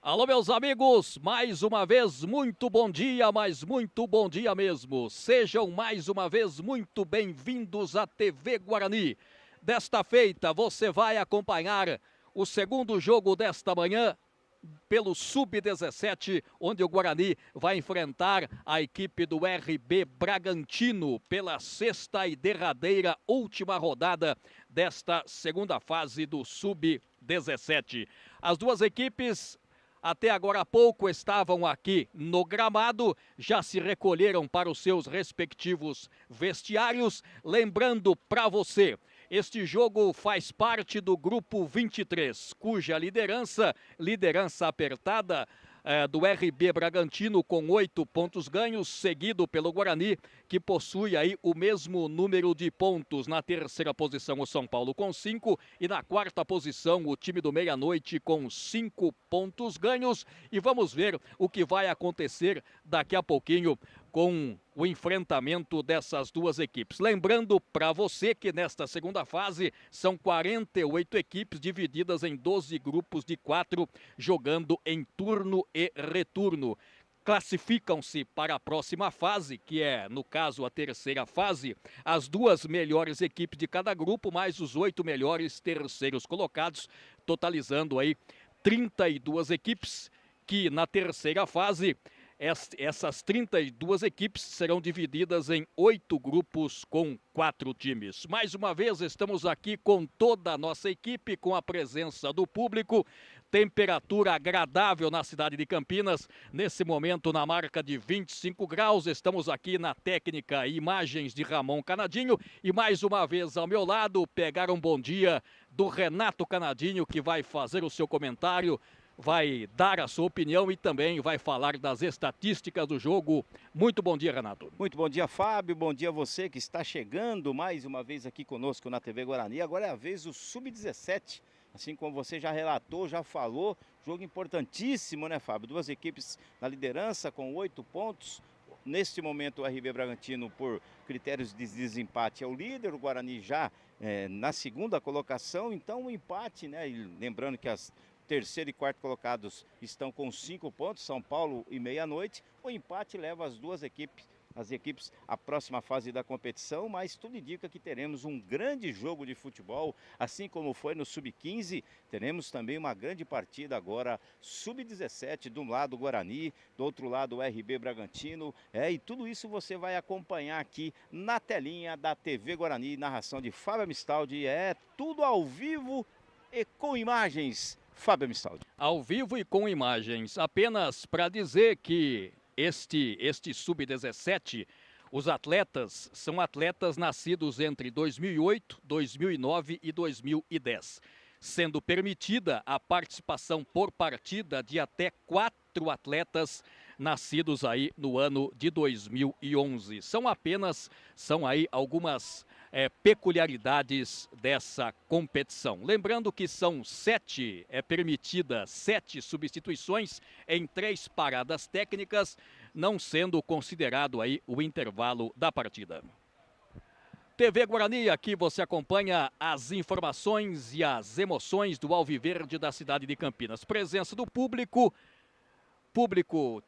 Alô, meus amigos, mais uma vez, muito bom dia, mas muito bom dia mesmo. Sejam mais uma vez muito bem-vindos à TV Guarani. Desta feita, você vai acompanhar o segundo jogo desta manhã pelo Sub-17, onde o Guarani vai enfrentar a equipe do RB Bragantino pela sexta e derradeira última rodada desta segunda fase do Sub-17. As duas equipes até agora há pouco estavam aqui no gramado, já se recolheram para os seus respectivos vestiários. Lembrando para você, este jogo faz parte do grupo 23, cuja liderança apertada, do RB Bragantino com 8 pontos ganhos, seguido pelo Guarani, que possui aí o mesmo número de pontos. Na terceira posição o São Paulo com 5 e na quarta posição o time do Meia-Noite com 5 pontos ganhos. E vamos ver o que vai acontecer daqui a pouquinho com o enfrentamento dessas duas equipes. Lembrando para você que nesta segunda fase são 48 equipes divididas em 12 grupos de 4, jogando em turno e retorno. Classificam-se para a próxima fase, que é, no caso, a terceira fase, as duas melhores equipes de cada grupo, mais os 8 melhores terceiros colocados, totalizando aí 32 equipes, que na terceira fase essas 32 equipes serão divididas em 8 grupos com 4 times. Mais uma vez, estamos aqui com toda a nossa equipe, com a presença do público. Temperatura agradável na cidade de Campinas, nesse momento na marca de 25 graus. Estamos aqui na técnica e imagens de Ramon Canadinho. E mais uma vez ao meu lado, pegar um bom dia do Renato Canadinho, que vai fazer o seu comentário, vai dar a sua opinião e também vai falar das estatísticas do jogo. Muito bom dia, Renato. Muito bom dia, Fábio. Bom dia a você que está chegando mais uma vez aqui conosco na TV Guarani. Agora é a vez do Sub-17. Assim como você já relatou, já falou, jogo importantíssimo, né, Fábio? Duas equipes na liderança com 8 pontos. Neste momento o RB Bragantino, por critérios de desempate, é o líder, o Guarani já na segunda colocação. Então o empate, né? E lembrando que as terceiro e quarto colocados estão com 5 pontos, São Paulo e Meia-Noite. O empate leva as equipes à próxima fase da competição, mas tudo indica que teremos um grande jogo de futebol, assim como foi no Sub-15. Teremos também uma grande partida agora, Sub-17, de um lado o Guarani, do outro lado o RB Bragantino. E tudo isso você vai acompanhar aqui na telinha da TV Guarani, narração de Fábio Amistaldi. É tudo ao vivo e com imagens. Fábio Amistaldi. Ao vivo e com imagens, apenas para dizer que este Sub-17, os atletas são atletas nascidos entre 2008, 2009 e 2010, sendo permitida a participação por partida de até 4 atletas nascidos aí no ano de 2011. São aí algumas peculiaridades dessa competição. Lembrando que são permitidas 7 substituições em 3 paradas técnicas, não sendo considerado aí o intervalo da partida. TV Guarani, aqui você acompanha as informações e as emoções do Alviverde da cidade de Campinas. Presença do público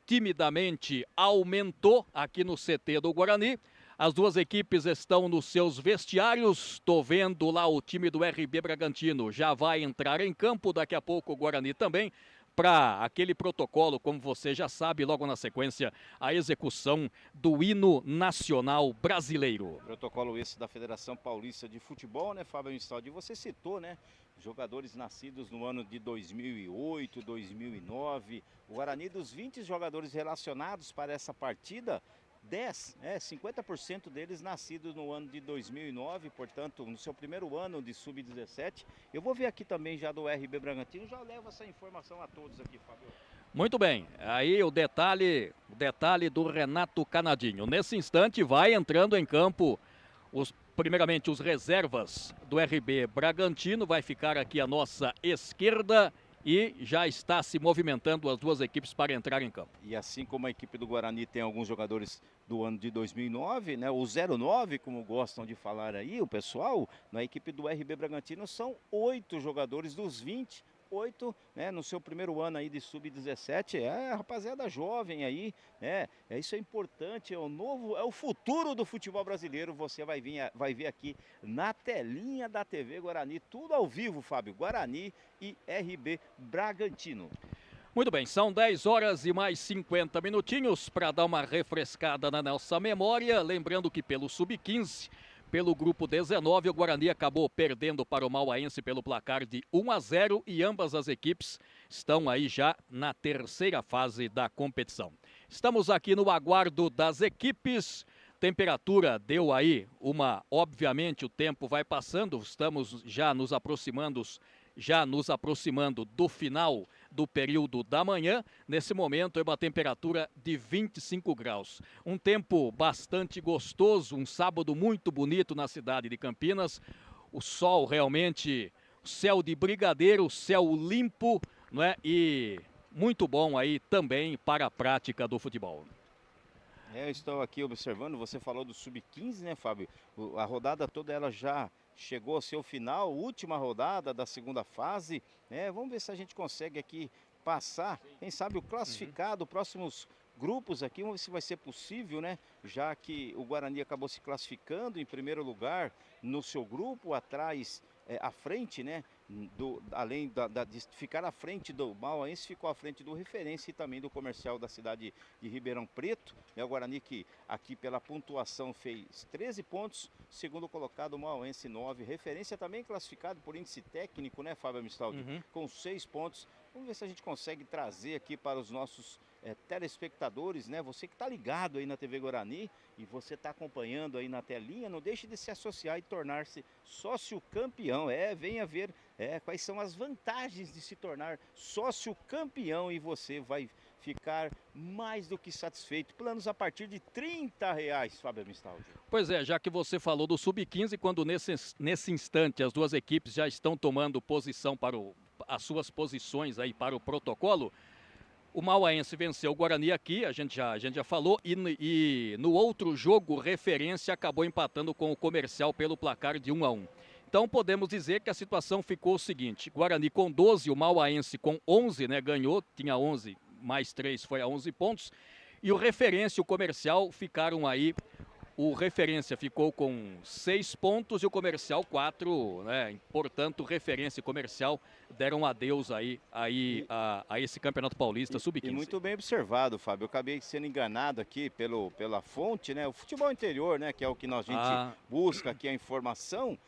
timidamente aumentou aqui no CT do Guarani. As duas equipes estão nos seus vestiários. Estou vendo lá o time do RB Bragantino. Já vai entrar em campo, daqui a pouco o Guarani também, para aquele protocolo, como você já sabe, logo na sequência, a execução do hino nacional brasileiro. Protocolo esse da Federação Paulista de Futebol, né, Fábio Amistaldi? Você citou, né, jogadores nascidos no ano de 2008, 2009. O Guarani, dos 20 jogadores relacionados para essa partida, 50% deles nascidos no ano de 2009, portanto, no seu primeiro ano de Sub-17. Eu vou ver aqui também já do RB Bragantino, já levo essa informação a todos aqui, Fábio. Muito bem, aí o detalhe do Renato Canadinho. Nesse instante vai entrando em campo primeiramente os reservas do RB Bragantino, vai ficar aqui à nossa esquerda. E já está se movimentando as duas equipes para entrar em campo. E assim como a equipe do Guarani tem alguns jogadores do ano de 2009, né, o 09, como gostam de falar aí, o pessoal, na equipe do RB Bragantino são 8 jogadores dos 20 8, né, no seu primeiro ano aí de sub-17, rapaziada jovem aí, isso é importante, é o futuro do futebol brasileiro, você vai ver aqui na telinha da TV Guarani, tudo ao vivo, Fábio, Guarani e RB Bragantino. Muito bem, são 10 horas e mais 50 minutinhos para dar uma refrescada na nossa memória. Lembrando que pelo Sub-15, pelo grupo 19, o Guarani acabou perdendo para o Mauaense pelo placar de 1-0 e ambas as equipes estão aí já na terceira fase da competição. Estamos aqui no aguardo das equipes. Temperatura deu aí obviamente o tempo vai passando, estamos já nos aproximando do final do período da manhã. Nesse momento é uma temperatura de 25 graus. Um tempo bastante gostoso, um sábado muito bonito na cidade de Campinas. O sol realmente, céu de brigadeiro, céu limpo, não é? E muito bom aí também para a prática do futebol. Eu estou aqui observando, você falou do Sub-15, né, Fábio? A rodada toda ela já chegou ao seu final, última rodada da segunda fase, vamos ver se a gente consegue aqui passar, quem sabe o classificado, próximos grupos aqui, vamos ver se vai ser possível, né? Já que o Guarani acabou se classificando em primeiro lugar no seu grupo, atrás, à frente, né? Além de ficar à frente do Mauaense, ficou à frente do Referência e também do Comercial da cidade de Ribeirão Preto. O Guarani que aqui pela pontuação fez 13 pontos, segundo colocado o Mauaense 9. Referência também classificado por índice técnico, né, Fábio Amistaldi? Com 6 pontos. Vamos ver se a gente consegue trazer aqui para os nossos telespectadores, né? Você que está ligado aí na TV Guarani e você está acompanhando aí na telinha, não deixe de se associar e tornar-se sócio campeão. Venha ver quais são as vantagens de se tornar sócio campeão e você vai ficar mais do que satisfeito. Planos a partir de R$30, Fábio Amistaldi. Pois é, já que você falou do Sub-15, quando nesse instante as duas equipes já estão tomando posição as suas posições aí para o protocolo, o Mauaense venceu o Guarani aqui, a gente já falou, e no outro jogo, Referência acabou empatando com o Comercial pelo placar de 1-1. Então podemos dizer que a situação ficou o seguinte: Guarani com 12, o Mauaense com 11, né, ganhou, tinha 11, mais 3 foi a 11 pontos, e o Referência e o Comercial ficaram aí. O Referência ficou com 6 pontos e o Comercial 4, né? Portanto, Referência e Comercial deram adeus aí a esse Campeonato Paulista Sub-15. E muito bem observado, Fábio. Eu acabei sendo enganado aqui pela fonte, né? O futebol interior, né? Que é o que a gente busca aqui a informação.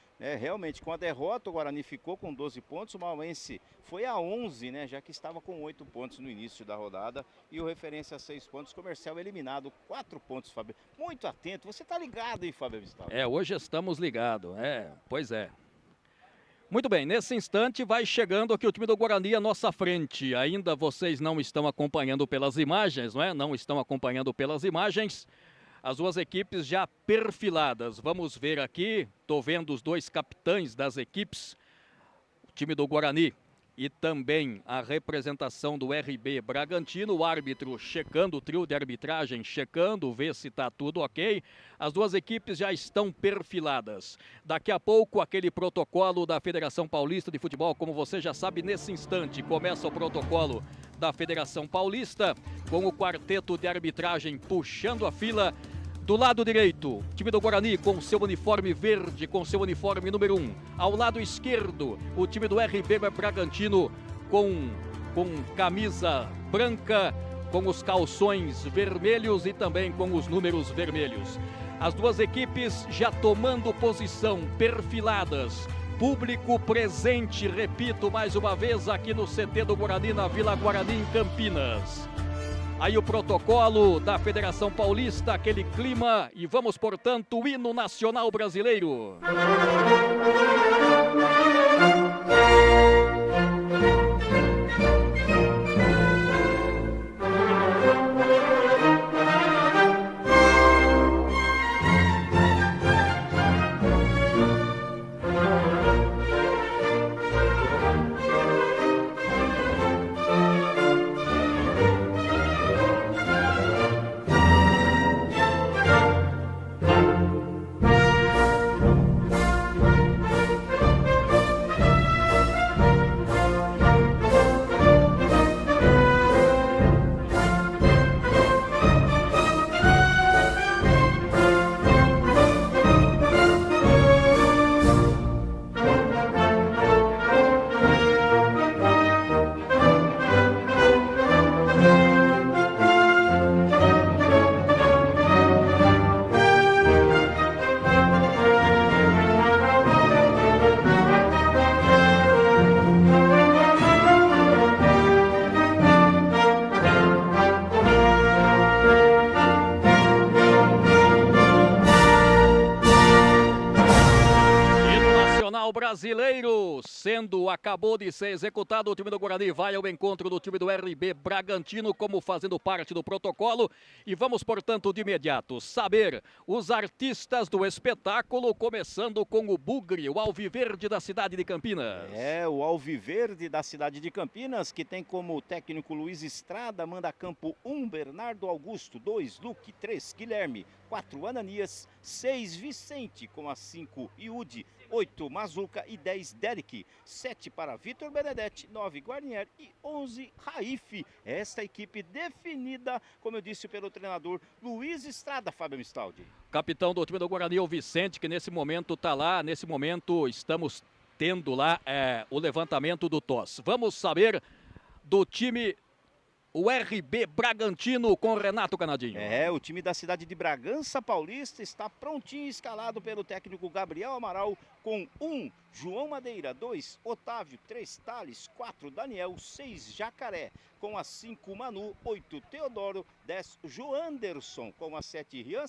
Realmente, com a derrota, o Guarani ficou com 12 pontos, o Mauaense foi a 11, né, já que estava com 8 pontos no início da rodada, e o Referência a 6 pontos, Comercial eliminado, 4 pontos, Fábio. Muito atento, você tá ligado aí, Fábio Amistaldi? Hoje estamos ligados, pois é. Muito bem, nesse instante vai chegando aqui o time do Guarani à nossa frente. Ainda vocês não estão acompanhando pelas imagens, não estão acompanhando pelas imagens. As duas equipes já perfiladas. Vamos ver aqui, estou vendo os dois capitães das equipes, o time do Guarani e também a representação do RB Bragantino, o árbitro checando o trio de arbitragem, checando, ver se está tudo ok. As duas equipes já estão perfiladas. Daqui a pouco aquele protocolo da Federação Paulista de Futebol, como você já sabe, nesse instante começa o protocolo da Federação Paulista, com o quarteto de arbitragem puxando a fila. Do lado direito, time do Guarani com seu uniforme verde, com seu uniforme número 1. Ao lado esquerdo, o time do RB Bragantino com camisa branca, com os calções vermelhos e também com os números vermelhos. As duas equipes já tomando posição, perfiladas. Público presente, repito mais uma vez, aqui no CT do Guarani, na Vila Guarani, em Campinas. Aí o protocolo da Federação Paulista, aquele clima, e vamos, portanto, o hino nacional brasileiro. Brasileiro, acabou de ser executado, o time do Guarani vai ao encontro do time do RB Bragantino como fazendo parte do protocolo e vamos, portanto, de imediato saber os artistas do espetáculo, começando com o Bugre, o Alviverde da cidade de Campinas. O Alviverde da cidade de Campinas, que tem como técnico Luiz Estrada, manda campo 1, Bernardo Augusto, 2, Luque, 3, Guilherme, 4, Ananias, 6, Vicente, com a 5, Iude, 8, Mazuca e 10, Derek, 7 para Vitor Benedetti, 9, Guarnier e 11, Raif. Esta equipe definida, como eu disse, pelo treinador Luiz Estrada, Fábio Mistaldi. Capitão do time do Guarani, o Vicente, que nesse momento está lá, nesse momento estamos tendo lá o levantamento do TOS. Vamos saber do time, o RB Bragantino com Renato Canadinho. O time da cidade de Bragança Paulista está prontinho, escalado pelo técnico Gabriel Amaral, com 1, João Madeira, 2, Otávio, 3, Thales, 4, Daniel, 6, Jacaré, com a 5, Manu, 8, Teodoro, 10, Joanderson, com a 7, Rian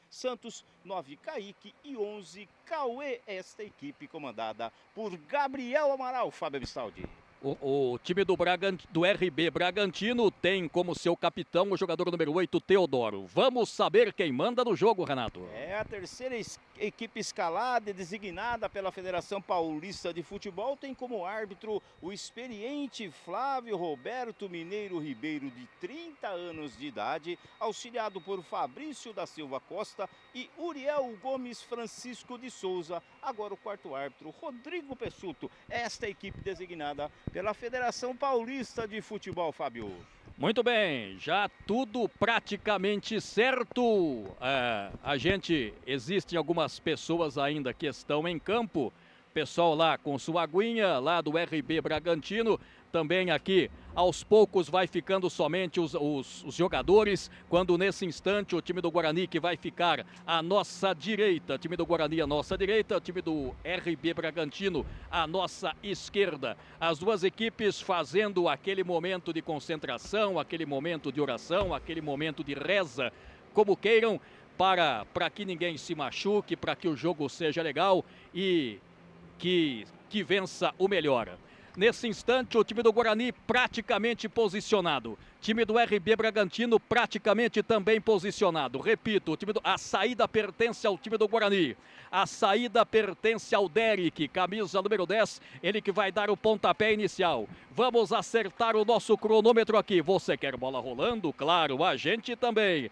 Santos, 9, Kaique e 11, Cauê. Esta equipe comandada por Gabriel Amaral, Fábio Mistaldi. O time do RB Bragantino tem como seu capitão o jogador número 8, Teodoro. Vamos saber quem manda no jogo, Renato. A terceira equipe escalada e designada pela Federação Paulista de Futebol tem como árbitro o experiente Flávio Roberto Mineiro Ribeiro, de 30 anos de idade, auxiliado por Fabrício da Silva Costa e Uriel Gomes Francisco de Souza. Agora o quarto árbitro, Rodrigo Pessuto. Esta equipe designada pela Federação Paulista de Futebol, Fábio. Muito bem, já tudo praticamente certo. Existem algumas pessoas ainda que estão em campo. Pessoal lá com sua aguinha, lá do RB Bragantino. Também aqui, aos poucos, vai ficando somente os jogadores, quando nesse instante o time do Guarani, que vai ficar à nossa direita, time do Guarani à nossa direita, time do RB Bragantino à nossa esquerda. As duas equipes fazendo aquele momento de concentração, aquele momento de oração, aquele momento de reza, como queiram, para que ninguém se machuque, para que o jogo seja legal e que vença o melhor. Nesse instante, o time do Guarani praticamente posicionado. Time do RB Bragantino praticamente também posicionado. Repito, a saída pertence ao time do Guarani. A saída pertence ao Derek, camisa número 10, ele que vai dar o pontapé inicial. Vamos acertar o nosso cronômetro aqui. Você quer bola rolando? Claro, a gente também.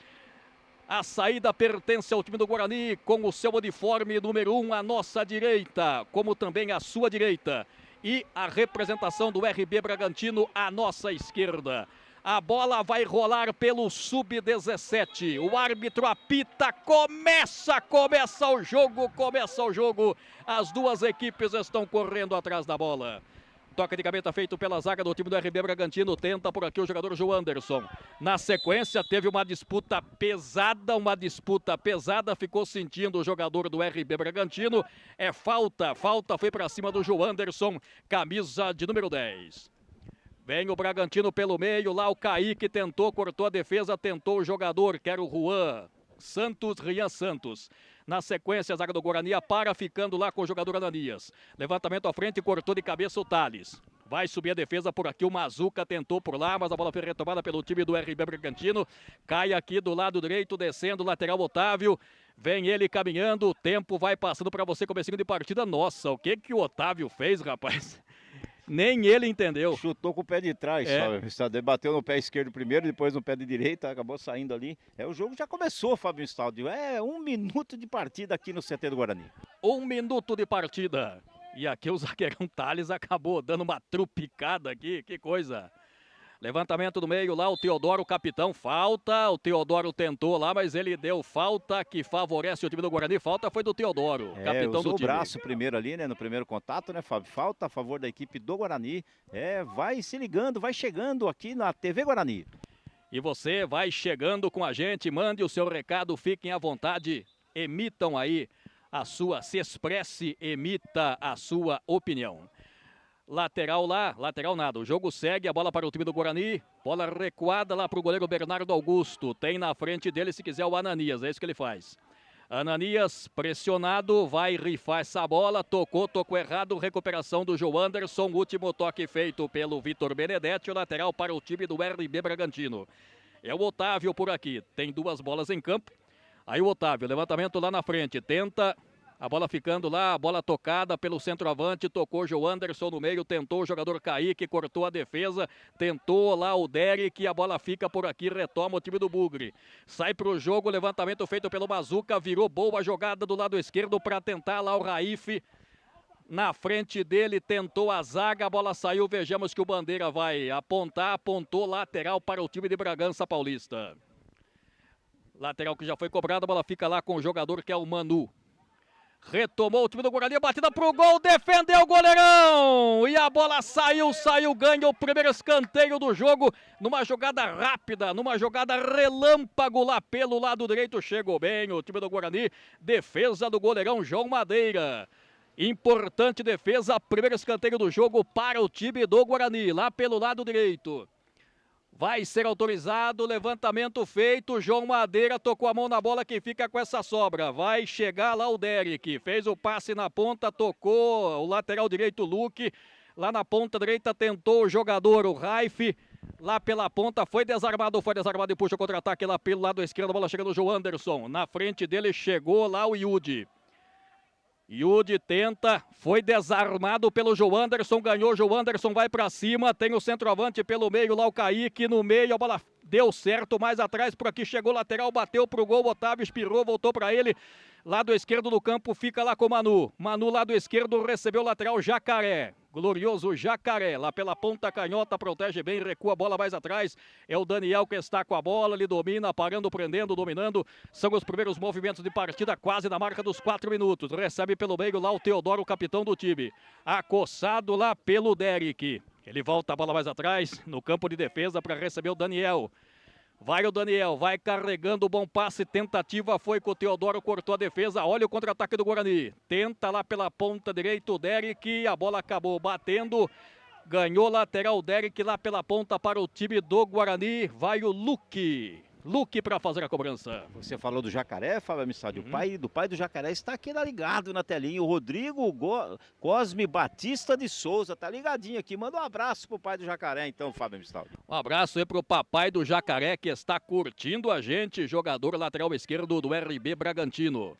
A saída pertence ao time do Guarani com o seu uniforme número 1 à nossa direita, como também à sua direita. E a representação do RB Bragantino à nossa esquerda. A bola vai rolar pelo Sub-17. O árbitro apita, começa o jogo. As duas equipes estão correndo atrás da bola. Toque de gaveta feito pela zaga do time do RB Bragantino. Tenta por aqui o jogador Joanderson. Na sequência teve uma disputa pesada. Ficou sentindo o jogador do RB Bragantino. Falta foi para cima do Joanderson, camisa de número 10. Vem o Bragantino pelo meio. Lá o Kaique tentou, cortou a defesa. Tentou o jogador, que era o Rian Santos. Na sequência, a zaga do Guarani para, ficando lá com o jogador Ananias. Levantamento à frente, cortou de cabeça o Thales. Vai subir a defesa por aqui, o Mazuca tentou por lá, mas a bola foi retomada pelo time do RB Bragantino. Cai aqui do lado direito, descendo, lateral Otávio. Vem ele caminhando, o tempo vai passando para você, comecinho de partida. Nossa, o que o Otávio fez, rapaz? Nem ele entendeu. Chutou com o pé de trás, só. Bateu no pé esquerdo primeiro, depois no pé de direita, acabou saindo ali. O jogo já começou, Fábio Mistaldi. 1 minuto de partida aqui no CT do Guarani. 1 minuto de partida. E aqui o zagueirão Thales acabou dando uma trupicada aqui, que coisa. Levantamento do meio lá, o Teodoro, capitão, falta. O Teodoro tentou lá, mas ele deu falta que favorece o time do Guarani. Falta foi do Teodoro, capitão do time. O braço primeiro ali, né, no primeiro contato, né, Fábio? Falta a favor da equipe do Guarani. Vai se ligando, vai chegando aqui na TV Guarani. E você vai chegando com a gente, mande o seu recado, fiquem à vontade, emitam aí se expresse, emita a sua opinião. Lateral lá, lateral nada. O jogo segue, a bola para o time do Guarani. Bola recuada lá para o goleiro Bernardo Augusto. Tem na frente dele, se quiser, o Ananias. É isso que ele faz. Ananias, pressionado, vai rifar essa bola, tocou errado, recuperação do João Anderson, último toque feito pelo Vitor Benedetti, o lateral para o time do RB Bragantino. É o Otávio por aqui, tem 2 bolas em campo, aí o Otávio, levantamento lá na frente, tenta, a bola ficando lá, a bola tocada pelo centroavante, tocou João Anderson no meio, tentou o jogador Kaique, cortou a defesa, tentou lá o Derek, a bola fica por aqui, retoma o time do Bugre. Sai para o jogo, levantamento feito pelo Mazuca, virou boa jogada do lado esquerdo para tentar lá o Raif. Na frente dele, tentou a zaga, a bola saiu, vejamos que o Bandeira vai apontar, apontou lateral para o time de Bragança Paulista. Lateral que já foi cobrado, a bola fica lá com o jogador que é o Manu. Retomou o time do Guarani, batida pro gol, defendeu o goleirão! E a bola saiu, ganha o primeiro escanteio do jogo, numa jogada rápida, numa jogada relâmpago lá pelo lado direito, chegou bem o time do Guarani, defesa do goleirão João Madeira. Importante defesa, primeiro escanteio do jogo para o time do Guarani, lá pelo lado direito. Vai ser autorizado, levantamento feito, João Madeira tocou a mão na bola que fica com essa sobra. Vai chegar lá o Derek, fez o passe na ponta, tocou o lateral direito Luque. Lá na ponta direita tentou o jogador, o Raif. Lá pela ponta foi desarmado e puxa o contra-ataque lá pelo lado esquerdo. A bola chega no João Anderson, na frente dele chegou lá o Yudi. Yudi tenta, foi desarmado pelo João Anderson, ganhou, João Anderson vai pra cima, tem o centroavante pelo meio lá o Kaique, no meio a bola deu certo, mais atrás por aqui chegou o lateral, bateu pro gol, Otávio espirrou, voltou pra ele, lado esquerdo do campo fica lá com o Manu, lado esquerdo recebeu o lateral Jacaré, glorioso Jacaré, lá pela ponta canhota, protege bem, recua a bola mais atrás, é o Daniel que está com a bola, ele domina, parando, prendendo, dominando, são os primeiros movimentos de partida, quase na marca dos 4 minutos, recebe pelo meio lá o Teodoro, o capitão do time, acossado lá pelo Derek, ele volta a bola mais atrás, no campo de defesa para receber o Daniel. Vai o Daniel, vai carregando o bom passe, tentativa foi com o Teodoro, cortou a defesa, olha o contra-ataque do Guarani. Tenta lá pela ponta direita o Derek, a bola acabou batendo, ganhou lateral o Derek lá pela ponta para o time do Guarani, vai o Luque para fazer a cobrança. Você falou do Jacaré, Fábio Amissaldi, o pai do Jacaré está aqui ligado na telinha, o Rodrigo Cosme Batista de Souza, tá ligadinho aqui, manda um abraço pro pai do Jacaré então, Fábio Amissaldi. Um abraço aí pro papai do Jacaré que está curtindo a gente, jogador lateral esquerdo do RB Bragantino.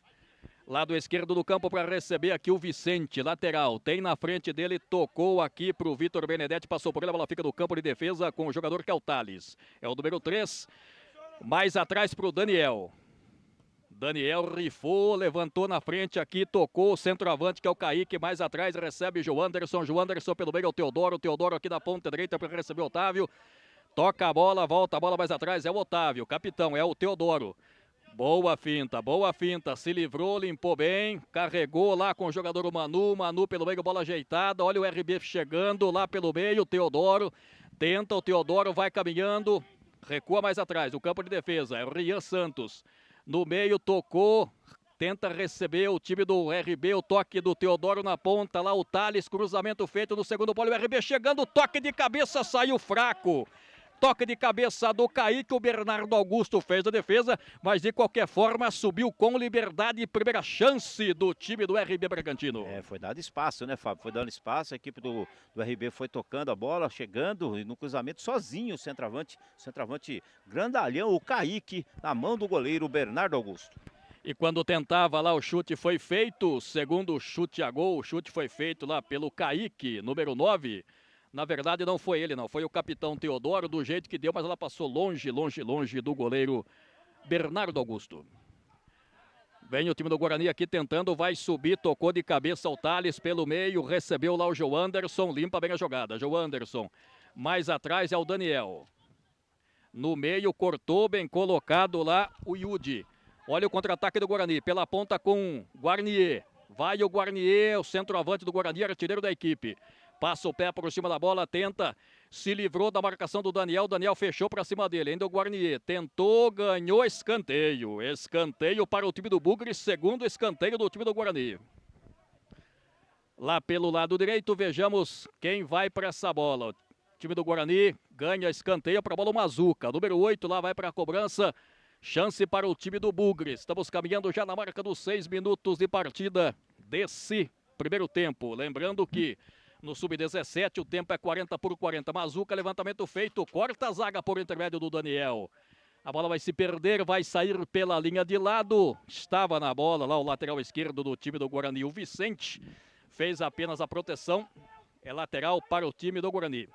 Lado esquerdo do campo para receber aqui o Vicente, lateral, tem na frente dele, tocou aqui pro Vitor Benedetti, passou por ele, a bola fica no campo de defesa com o jogador que é o Thales, é o número 3. Mais atrás para o Daniel. Daniel rifou, levantou na frente aqui, tocou o centroavante que é o Kaique. Mais atrás recebe João Anderson. João Anderson pelo meio é o Teodoro. Teodoro aqui na ponta direita para receber o Otávio. Toca a bola, volta a bola mais atrás. É o Otávio, capitão, é o Teodoro. Boa finta. Se livrou, limpou bem. Carregou lá com o jogador Manu. Manu pelo meio, bola ajeitada. Olha o RB chegando lá pelo meio. Teodoro tenta, o Teodoro vai caminhando. Recua mais atrás, o campo de defesa, é o Rian Santos. No meio tocou, tenta receber o time do RB, o toque do Teodoro na ponta, lá o Thales, cruzamento feito no segundo pole, o RB chegando, toque de cabeça, saiu fraco. Toque de cabeça do Kaique, o Bernardo Augusto fez a defesa, mas de qualquer forma subiu com liberdade, primeira chance do time do RB Bragantino. Foi dado espaço, né, Fábio? Foi dando espaço, a equipe do RB foi tocando a bola, chegando e no cruzamento sozinho o centroavante grandalhão, o Kaique, na mão do goleiro Bernardo Augusto. E quando tentava lá o chute foi feito, segundo chute a gol, o chute foi feito lá pelo Kaique, número 9. Na verdade não foi ele não, foi o capitão Teodoro do jeito que deu, mas ela passou longe do goleiro Bernardo Augusto. Vem o time do Guarani aqui tentando, vai subir, tocou de cabeça o Thales pelo meio, recebeu lá o João Anderson, limpa bem a jogada, João Anderson. Mais atrás é o Daniel. No meio cortou, bem colocado lá o Yudi. Olha o contra-ataque do Guarani, pela ponta com Guarnier. Vai o Guarnier, o centroavante do Guarani, artilheiro da equipe. Passa o pé por cima da bola, tenta, se livrou da marcação do Daniel, Daniel fechou para cima dele, ainda o Guarnier, tentou, ganhou escanteio, escanteio para o time do Bugre, segundo escanteio do time do Guarani. Lá pelo lado direito, vejamos quem vai para essa bola, o time do Guarani ganha escanteio para a bola o Mazuca, número 8 lá vai para a cobrança, Chance para o time do Bugre. Estamos caminhando já na marca dos 6 minutos de partida desse primeiro tempo. Lembrando que no Sub-17 o tempo é 40-40. Mazuca, levantamento feito, corta a zaga por intermédio do Daniel. A bola vai se perder, vai sair pela linha de lado. Estava na bola lá o lateral esquerdo do time do Guarani, o Vicente. Fez apenas a proteção. É lateral para o time do Guarani.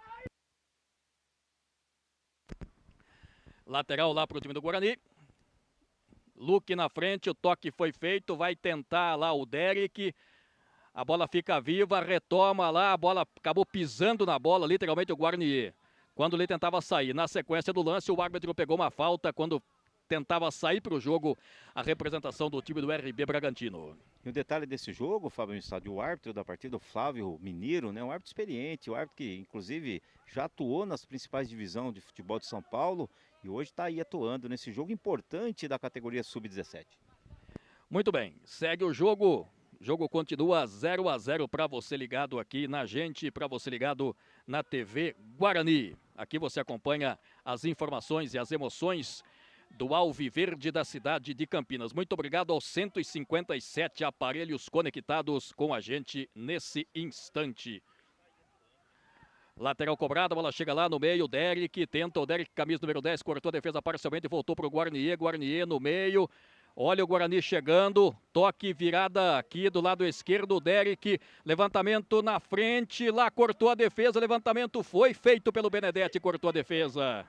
Lateral lá para o time do Guarani. Luque na frente, o toque foi feito. Vai tentar lá o Derek. A bola fica viva, retoma lá. A bola acabou pisando na bola, literalmente o Guarani. Quando ele tentava sair. Na sequência do lance, o árbitro pegou uma falta quando tentava sair para o jogo a representação do time do RB Bragantino. E o detalhe desse jogo, Fábio Mistad, o árbitro da partida, o Flávio Mineiro, né, um árbitro experiente, um árbitro que inclusive já atuou nas principais divisões de futebol de São Paulo e hoje está aí atuando nesse jogo importante da categoria Sub-17. Muito bem, segue o jogo. O jogo continua 0-0 para você ligado aqui na gente, para você ligado na TV Guarani. Aqui você acompanha as informações e as emoções do Alviverde da cidade de Campinas. Muito obrigado aos 157 aparelhos conectados com a gente nesse instante. Lateral cobrada, a bola chega lá no meio, Derek tenta, o Derek, camisa número 10, cortou a defesa parcialmente, voltou para o Guarnier, Guarnier no meio. Olha o Guarani chegando, toque virada aqui do lado esquerdo, Derek, levantamento na frente, lá cortou a defesa, levantamento foi feito pelo Benedetti, cortou a defesa.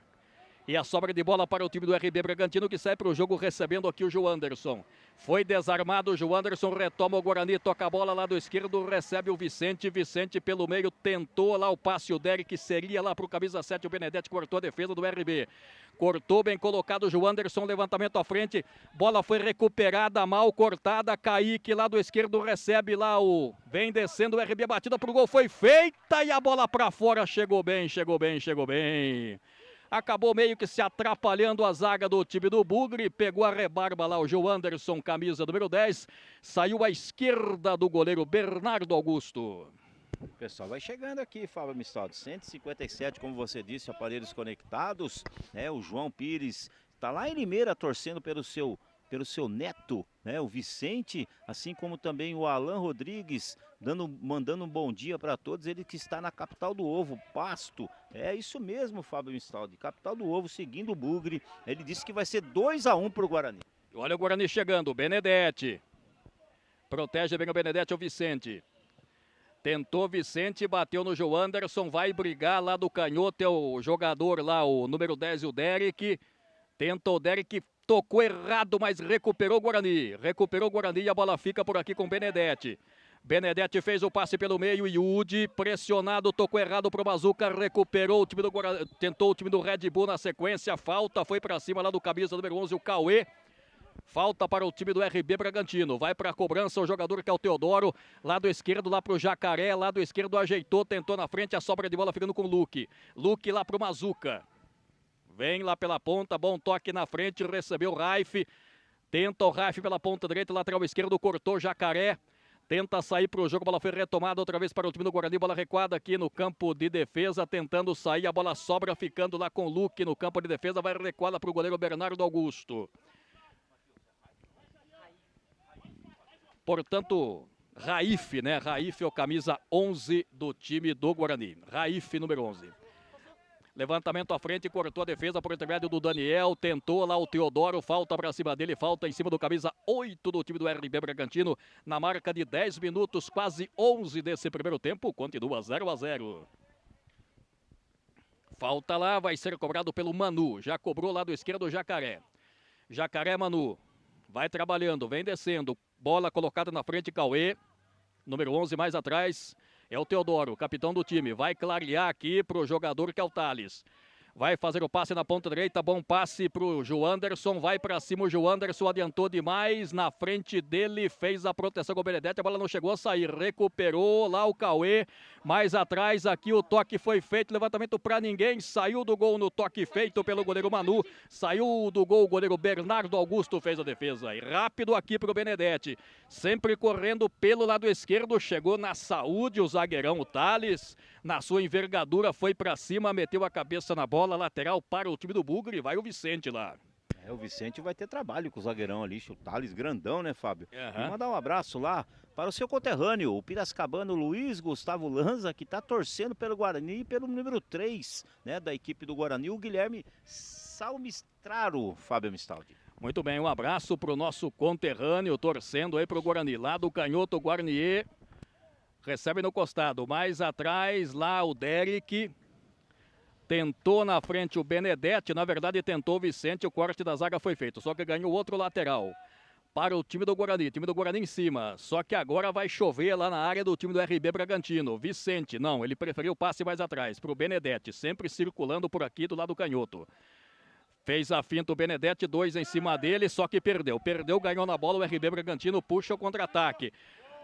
E a sobra de bola para o time do RB Bragantino que sai para o jogo recebendo aqui o Joanderson. Foi desarmado o Joanderson, retoma o Guarani, toca a bola lá do esquerdo, recebe o Vicente. Vicente pelo meio, tentou lá o passe, o Derek seria lá para o camisa 7, o Benedetti cortou a defesa do RB. Cortou bem colocado o Joanderson, levantamento à frente, bola foi recuperada, mal cortada, Kaique lá do esquerdo recebe lá o... Vem descendo o RB, batida para o gol, foi feita e a bola para fora, chegou bem. Acabou meio que se atrapalhando a zaga do time do Bugre, pegou a rebarba lá o Joanderson, camisa número 10, saiu à esquerda do goleiro Bernardo Augusto. O pessoal vai chegando aqui, Fábio Mistad, 157, como você disse, aparelhos conectados, né? O João Pires está lá em Limeira torcendo pelo seu neto, né, o Vicente, assim como também o Alan Rodrigues, mandando um bom dia para todos, ele que está na capital do ovo, Pasto. É isso mesmo, Fábio Mistad, capital do ovo, seguindo o Bugre. Ele disse que vai ser 2-1 para o Guarani. Olha o Guarani chegando, Benedetti. Protege bem o Benedetti, o Vicente. Tentou Vicente, bateu no Joanderson, vai brigar lá do canhoto, é o jogador lá, o número 10, o Derek. Tenta o Derek, tocou errado, mas recuperou o Guarani. E a bola fica por aqui com o Benedetti. Benedetti fez o passe pelo meio, Yudi pressionado, tocou errado pro Mazuca, recuperou o time do Guarani, tentou o time do Red Bull na sequência, falta, foi para cima lá do camisa número 11, o Cauê. Falta para o time do RB Bragantino, vai para a cobrança o jogador que é o Teodoro, lado esquerdo lá pro Jacaré, lado esquerdo ajeitou, tentou na frente, a sobra de bola ficando com o Luque. Luque lá pro Mazuca. Vem lá pela ponta, bom toque na frente, recebeu o Raif. Tenta o Raif pela ponta direita, lateral esquerdo, cortou Jacaré. Tenta sair para o jogo, a bola foi retomada outra vez para o time do Guarani. Bola recuada aqui no campo de defesa, tentando sair. A bola sobra, ficando lá com o Luque no campo de defesa. Vai recuada para o goleiro Bernardo Augusto. Portanto, Raif, né? Raif é o camisa 11 do time do Guarani. Raif, número 11. Levantamento à frente, cortou a defesa por intermédio do Daniel, tentou lá o Teodoro, falta para cima dele, falta em cima do camisa 8 do time do RB Bragantino, na marca de 10 minutos, quase 11 desse primeiro tempo, continua 0-0. Falta lá, vai ser cobrado pelo Manu, já cobrou lá do esquerdo o Jacaré. Jacaré, Manu, vai trabalhando, vem descendo, bola colocada na frente, Cauê, número 11 mais atrás. É o Teodoro, capitão do time, vai clarear aqui para o jogador que é o Thales. Vai fazer o passe na ponta direita, bom passe para o Joanderson, vai para cima o Joanderson, adiantou demais, na frente dele, fez a proteção com o Benedetti, a bola não chegou a sair, recuperou lá o Cauê, mais atrás aqui o toque foi feito, levantamento para ninguém, saiu do gol no toque feito pelo goleiro Manu, saiu do gol o goleiro Bernardo Augusto fez a defesa, e rápido aqui para o Benedetti, sempre correndo pelo lado esquerdo, chegou na saúde o zagueirão, o Thales, na sua envergadura foi para cima, meteu a cabeça na bola, lateral para o time do Bugre, vai o Vicente lá. O Vicente vai ter trabalho com o zagueirão ali, o Thales grandão, né, Fábio? Uhum. E mandar um abraço lá para o seu conterrâneo, o piracicabano Luiz Gustavo Lanza, que está torcendo pelo Guarani e pelo número 3, né, da equipe do Guarani, o Guilherme Salmistraro, Fábio Mistaldi. Muito bem, um abraço para o nosso conterrâneo, torcendo aí para o Guarani. Lá do canhoto, Guarnier recebe no costado. Mais atrás, lá o Derek. Tentou na frente o Benedetti, na verdade tentou o Vicente, o corte da zaga foi feito, só que ganhou outro lateral para o time do Guarani em cima, só que agora vai chover lá na área do time do RB Bragantino. Vicente, não, ele preferiu o passe mais atrás para o Benedetti, sempre circulando por aqui do lado canhoto. Fez a finta o Benedetti, 2 em cima dele, só que perdeu, ganhou na bola, o RB Bragantino puxa o contra-ataque.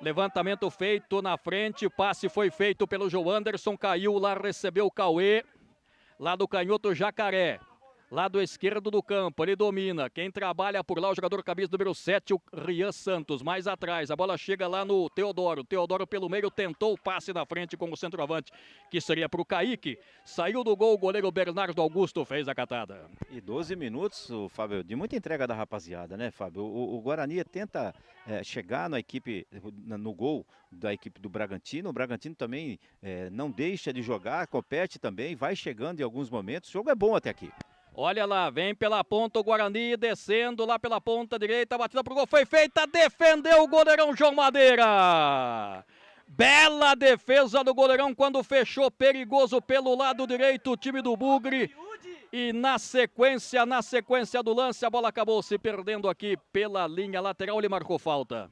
Levantamento feito na frente, passe foi feito pelo João Anderson, caiu lá, recebeu o Cauê. Lá do canhoto, Jacaré. Lado esquerdo do campo, ele domina. Quem trabalha por lá, o jogador camisa número 7, o Rian Santos. Mais atrás, a bola chega lá no Teodoro. Teodoro pelo meio tentou o passe na frente com o centroavante, que seria para o Kaique. Saiu do gol, o goleiro Bernardo Augusto fez a catada. E 12 minutos, Fábio, de muita entrega da rapaziada, né, Fábio? O Guarani tenta chegar na equipe, no gol da equipe do Bragantino. O Bragantino também não deixa de jogar, compete também, vai chegando em alguns momentos. O jogo é bom até aqui. Olha lá, vem pela ponta o Guarani, descendo lá pela ponta direita, a batida pro gol foi feita, defendeu o goleirão João Madeira. Bela defesa do goleirão quando fechou perigoso pelo lado direito o time do Bugre. E na sequência do lance, a bola acabou se perdendo aqui pela linha lateral, ele marcou falta.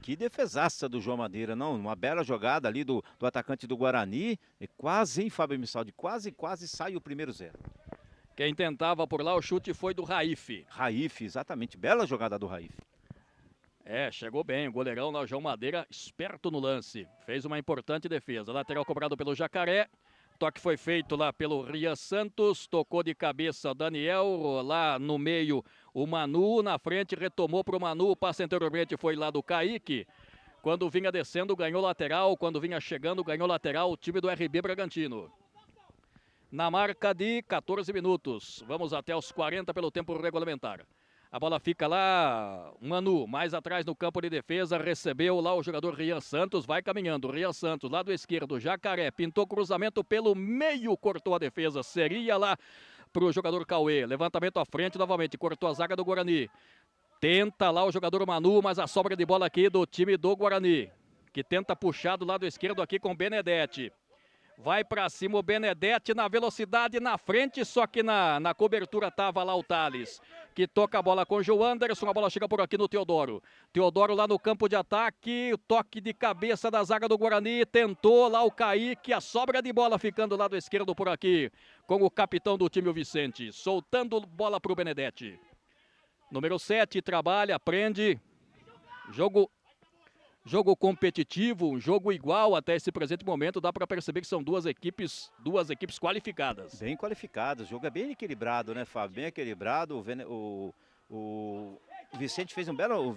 Que defesaça do João Madeira, não? Uma bela jogada ali do atacante do Guarani. E quase, hein, Fábio Missaldi? Quase sai o primeiro 0. Quem tentava por lá, o chute foi do Raif. Raif, exatamente. Bela jogada do Raif. Chegou bem. O goleirão lá, João Madeira, esperto no lance. Fez uma importante defesa. Lateral cobrado pelo Jacaré. Toque foi feito lá pelo Rian Santos. Tocou de cabeça Daniel. Lá no meio, o Manu. Na frente, retomou para o Manu. O passe anteriormente foi lá do Kaique. Quando vinha descendo, ganhou lateral. Quando vinha chegando, ganhou lateral o time do RB Bragantino. Na marca de 14 minutos. Vamos até os 40 pelo tempo regulamentar. A bola fica lá, Manu, mais atrás no campo de defesa, recebeu lá o jogador Rian Santos, vai caminhando, Rian Santos, lado esquerdo, Jacaré, pintou cruzamento pelo meio, cortou a defesa, seria lá para o jogador Cauê, levantamento à frente novamente, cortou a zaga do Guarani. Tenta lá o jogador Manu, mas a sobra de bola aqui do time do Guarani, que tenta puxar do lado esquerdo aqui com Benedetti. Vai para cima o Benedetti na velocidade na frente, só que na cobertura estava lá o Thales, que toca a bola com o João Anderson, a bola chega por aqui no Teodoro. Teodoro lá no campo de ataque, o toque de cabeça da zaga do Guarani, tentou lá o Kaique, a sobra de bola ficando do lado esquerdo por aqui, com o capitão do time, o Vicente, soltando bola para o Benedetti. Número 7, trabalha, prende, Jogo competitivo, um jogo igual até esse presente momento, dá para perceber que são duas equipes qualificadas. Bem qualificadas, o jogo é bem equilibrado, né, Fábio? Bem equilibrado, o Vicente fez um belo,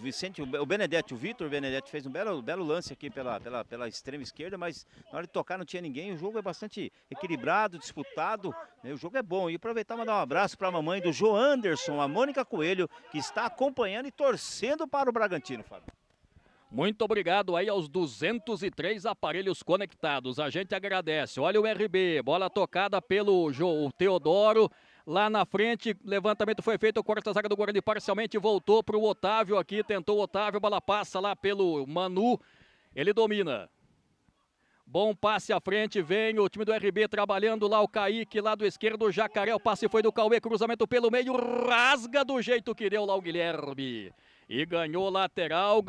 o Benedetti, o Vitor Benedetti fez um belo lance aqui pela extrema esquerda, mas na hora de tocar não tinha ninguém, o jogo é bastante equilibrado, disputado, né? O jogo é bom. E aproveitar e mandar um abraço para a mamãe do João Anderson, a Mônica Coelho, que está acompanhando e torcendo para o Bragantino, Fábio. Muito obrigado aí aos 203 aparelhos conectados, a gente agradece. Olha o RB, bola tocada pelo Teodoro, lá na frente, levantamento foi feito, corta a zaga do Guarani parcialmente, voltou para o Otávio aqui, tentou o Otávio, bola passa lá pelo Manu, ele domina. Bom passe à frente, vem o time do RB trabalhando lá, o Kaique, lado esquerdo, o Jacaré, o passe foi do Cauê, cruzamento pelo meio, rasga do jeito que deu lá o Guilherme. E ganhou lateral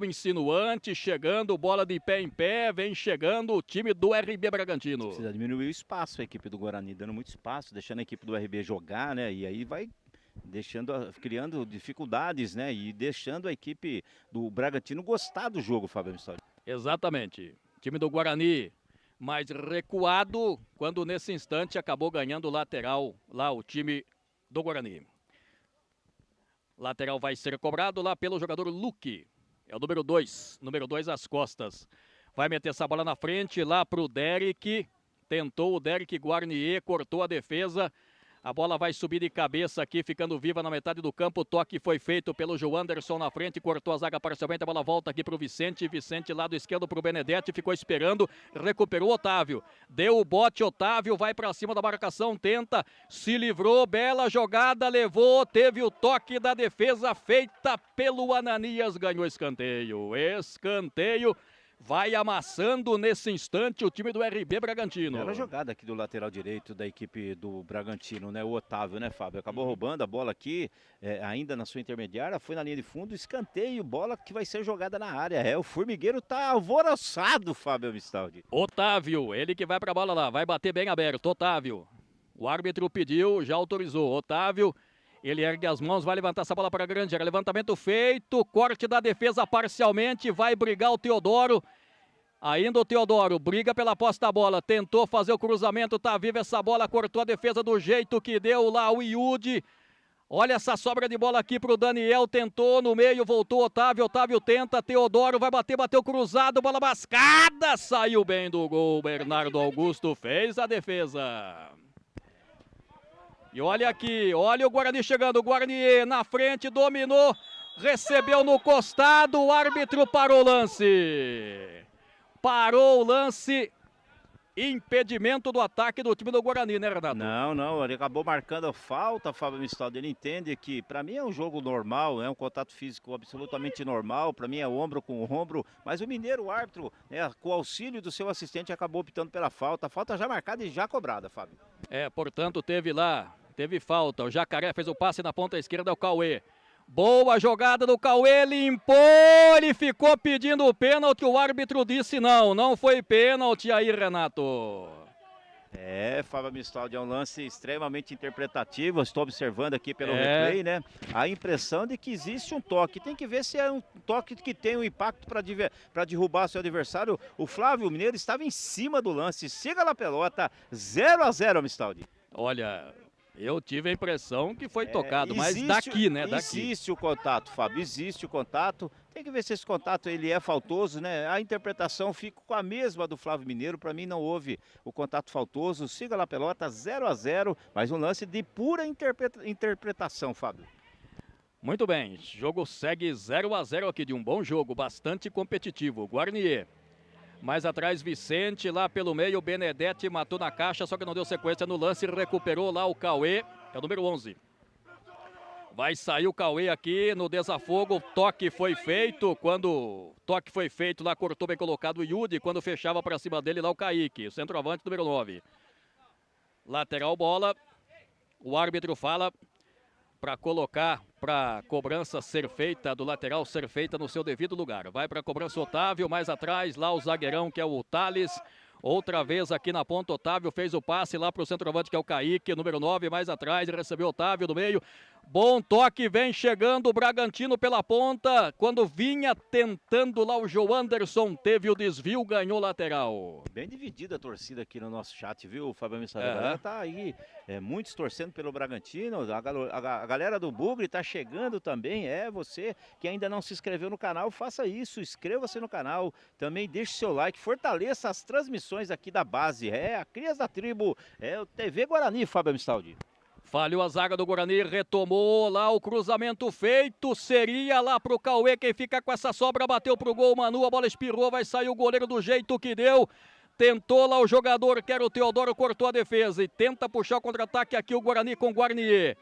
insinuante, chegando, bola de pé em pé, vem chegando o time do RB Bragantino. Precisa diminuir o espaço a equipe do Guarani, dando muito espaço, deixando a equipe do RB jogar, né? E aí vai criando dificuldades, né? E deixando a equipe do Bragantino gostar do jogo, Fábio Mistori. Exatamente. Time do Guarani mais recuado, quando nesse instante acabou ganhando lateral lá o time do Guarani. Lateral vai ser cobrado lá pelo jogador Luque. É o número 2 às costas. Vai meter essa bola na frente lá pro Derek. Tentou o Derek Guarnier, cortou a defesa. A bola vai subir de cabeça aqui, ficando viva na metade do campo. O toque foi feito pelo Joanderson na frente, cortou a zaga parcialmente. A bola volta aqui para o Vicente. Vicente, lado esquerdo para o Benedetti, ficou esperando, recuperou o Otávio. Deu o bote, Otávio vai para cima da marcação, tenta, se livrou, bela jogada, levou, teve o toque da defesa feita pelo Ananias, ganhou escanteio. Escanteio. Vai amassando nesse instante o time do RB Bragantino. Bela jogada aqui do lateral direito da equipe do Bragantino, né? O Otávio, né, Fábio? Acabou roubando a bola aqui, ainda na sua intermediária, foi na linha de fundo, escanteio, bola que vai ser jogada na área. O formigueiro tá alvoroçado, Fábio Mistaldi. Otávio, ele que vai pra bola lá, vai bater bem aberto, Otávio. O árbitro pediu, já autorizou. Otávio, ele ergue as mãos, vai levantar essa bola para a grande área. Levantamento feito, corte da defesa parcialmente, vai brigar o Teodoro. Ainda o Teodoro, briga pela posse da bola, tentou fazer o cruzamento, tá viva essa bola, cortou a defesa do jeito que deu lá o Yudi. Olha essa sobra de bola aqui pro Daniel, tentou no meio, voltou Otávio, Otávio tenta, Teodoro vai bater, bateu cruzado, bola mascada, saiu bem do gol, Bernardo Augusto fez a defesa. E olha aqui, olha o Guarani chegando, o Guarani na frente, dominou, recebeu no costado, o árbitro parou o lance. Parou o lance, impedimento do ataque do time do Guarani, né, Renato? Não, ele acabou marcando a falta, Fábio Mistaldi. Ele entende que, para mim, é um jogo normal, é um contato físico absolutamente normal, para mim é ombro com ombro, mas o Mineiro, o árbitro, com o auxílio do seu assistente, acabou optando pela falta, falta já marcada e já cobrada, Fábio. Portanto, teve falta, o Jacaré fez o passe na ponta esquerda ao Cauê. Boa jogada do Cauê, limpou, ele ficou pedindo o pênalti, o árbitro disse não foi pênalti aí, Renato. Fábio Mistaldi, é um lance extremamente interpretativo, eu estou observando aqui pelo replay, né? A impressão de que existe um toque, tem que ver se é um toque que tem um impacto para derrubar seu adversário. O Flávio Mineiro estava em cima do lance, siga na pelota, 0-0, Mistaldi. Olha, eu tive a impressão que foi tocado, mas daqui, né? Daqui. Existe o contato, Fábio, existe o contato. Tem que ver se esse contato ele é faltoso, né? A interpretação fica com a mesma do Flávio Mineiro. Para mim não houve o contato faltoso. Siga lá pelota, 0-0, mas um lance de pura interpretação, Fábio. Muito bem, o jogo segue 0-0 aqui, de um bom jogo, bastante competitivo. Guarnier. Mais atrás, Vicente, lá pelo meio, Benedetti matou na caixa, só que não deu sequência no lance, recuperou lá o Cauê, é o número 11. Vai sair o Cauê aqui no desafogo, toque foi feito, quando o toque foi feito lá, cortou bem colocado o Yudi, quando fechava para cima dele lá o Kaique, o centroavante número 9. Lateral bola, o árbitro fala para colocar, para a cobrança ser feita, do lateral ser feita no seu devido lugar. Vai para a cobrança Otávio, mais atrás, lá o zagueirão que é o Thales. Outra vez aqui na ponta, Otávio fez o passe lá para o centroavante que é o Kaique, número 9, mais atrás, recebeu Otávio do meio. Bom toque, vem chegando o Bragantino pela ponta, quando vinha tentando lá o Joanderson, teve o desvio, ganhou lateral. Bem dividida a torcida aqui no nosso chat, viu, Fábio Mistaldi? A galera tá aí, muitos torcendo pelo Bragantino, a galera do Bugre tá chegando também, você que ainda não se inscreveu no canal, faça isso, inscreva-se no canal, também deixe seu like, fortaleça as transmissões aqui da base, a Crias da Tribo, o TV Guarani, Fábio Mistaldi. Falhou a zaga do Guarani, retomou lá o cruzamento feito, seria lá pro Cauê, quem fica com essa sobra, bateu pro gol, Manu, a bola espirrou, vai sair o goleiro do jeito que deu, tentou lá o jogador, que era o Teodoro, cortou a defesa e tenta puxar o contra-ataque aqui o Guarani com o Guarnier.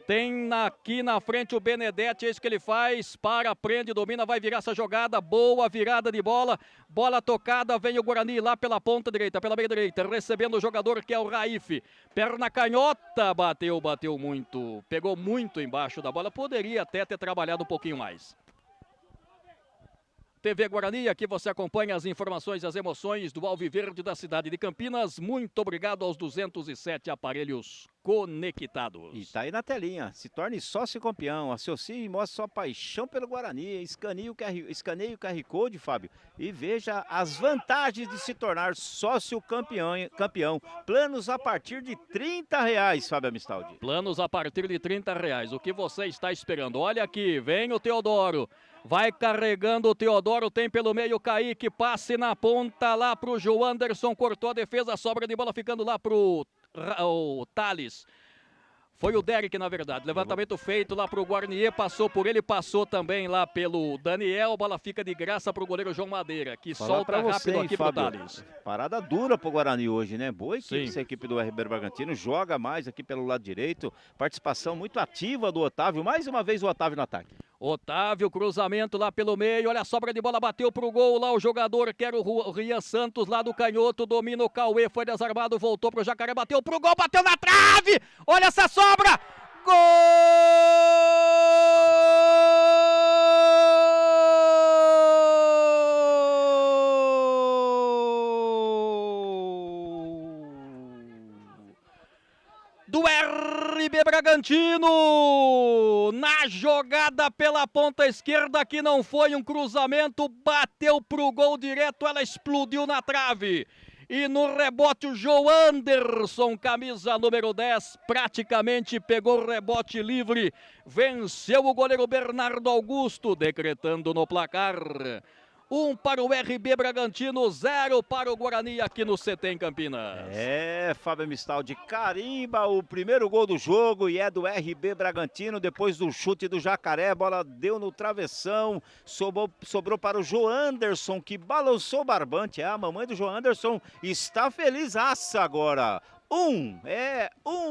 Tem aqui na frente o Benedetti, é isso que ele faz, prende, domina, vai virar essa jogada, boa virada de bola, bola tocada, vem o Guarani lá pela ponta direita, pela meia direita, recebendo o jogador que é o Raif, perna canhota, bateu muito, pegou muito embaixo da bola, poderia até ter trabalhado um pouquinho mais. TV Guarani, aqui você acompanha as informações e as emoções do Alviverde da cidade de Campinas. Muito obrigado aos 207 aparelhos conectados. E tá aí na telinha, se torne sócio campeão, associe e mostre sua paixão pelo Guarani, escaneie o QR Code, Fábio, e veja as vantagens de se tornar sócio campeão. Planos a partir de R$30, Fábio Mistaldi. Planos a partir de R$30, o que você está esperando? Olha aqui, vem o Teodoro. Vai carregando o Teodoro, tem pelo meio o Kaique, passe na ponta lá pro Joanderson, cortou a defesa, sobra de bola ficando lá pro o Thales. Foi o Derek, na verdade. Levantamento feito lá pro Guarnier, passou por ele, passou também lá pelo Daniel. A bola fica de graça pro goleiro João Madeira, que solta rápido aqui pro Thales. Parada dura pro Guarani hoje, né? Boa equipe, essa equipe do RB Bragantino. Joga mais aqui pelo lado direito. Participação muito ativa do Otávio. Mais uma vez o Otávio no ataque. Otávio, cruzamento lá pelo meio, olha a sobra de bola, bateu pro gol lá o jogador, que era o Rian Santos lá do canhoto, domina o Cauê, foi desarmado, voltou pro Jacaré, bateu pro gol, bateu na trave, olha essa sobra, gol! Do RB Bragantino, na jogada pela ponta esquerda, que não foi um cruzamento, bateu pro gol direto, ela explodiu na trave. E no rebote o João Anderson, camisa número 10, praticamente pegou o rebote livre, venceu o goleiro Bernardo Augusto, decretando no placar. 1 para o RB Bragantino, 0 para o Guarani aqui no CT em Campinas. Fábio Mistaldi carimba o primeiro gol do jogo e é do RB Bragantino, depois do chute do Jacaré, a bola deu no travessão, sobrou para o João Anderson, que balançou o barbante. A mamãe do João Anderson está felizaça agora. 1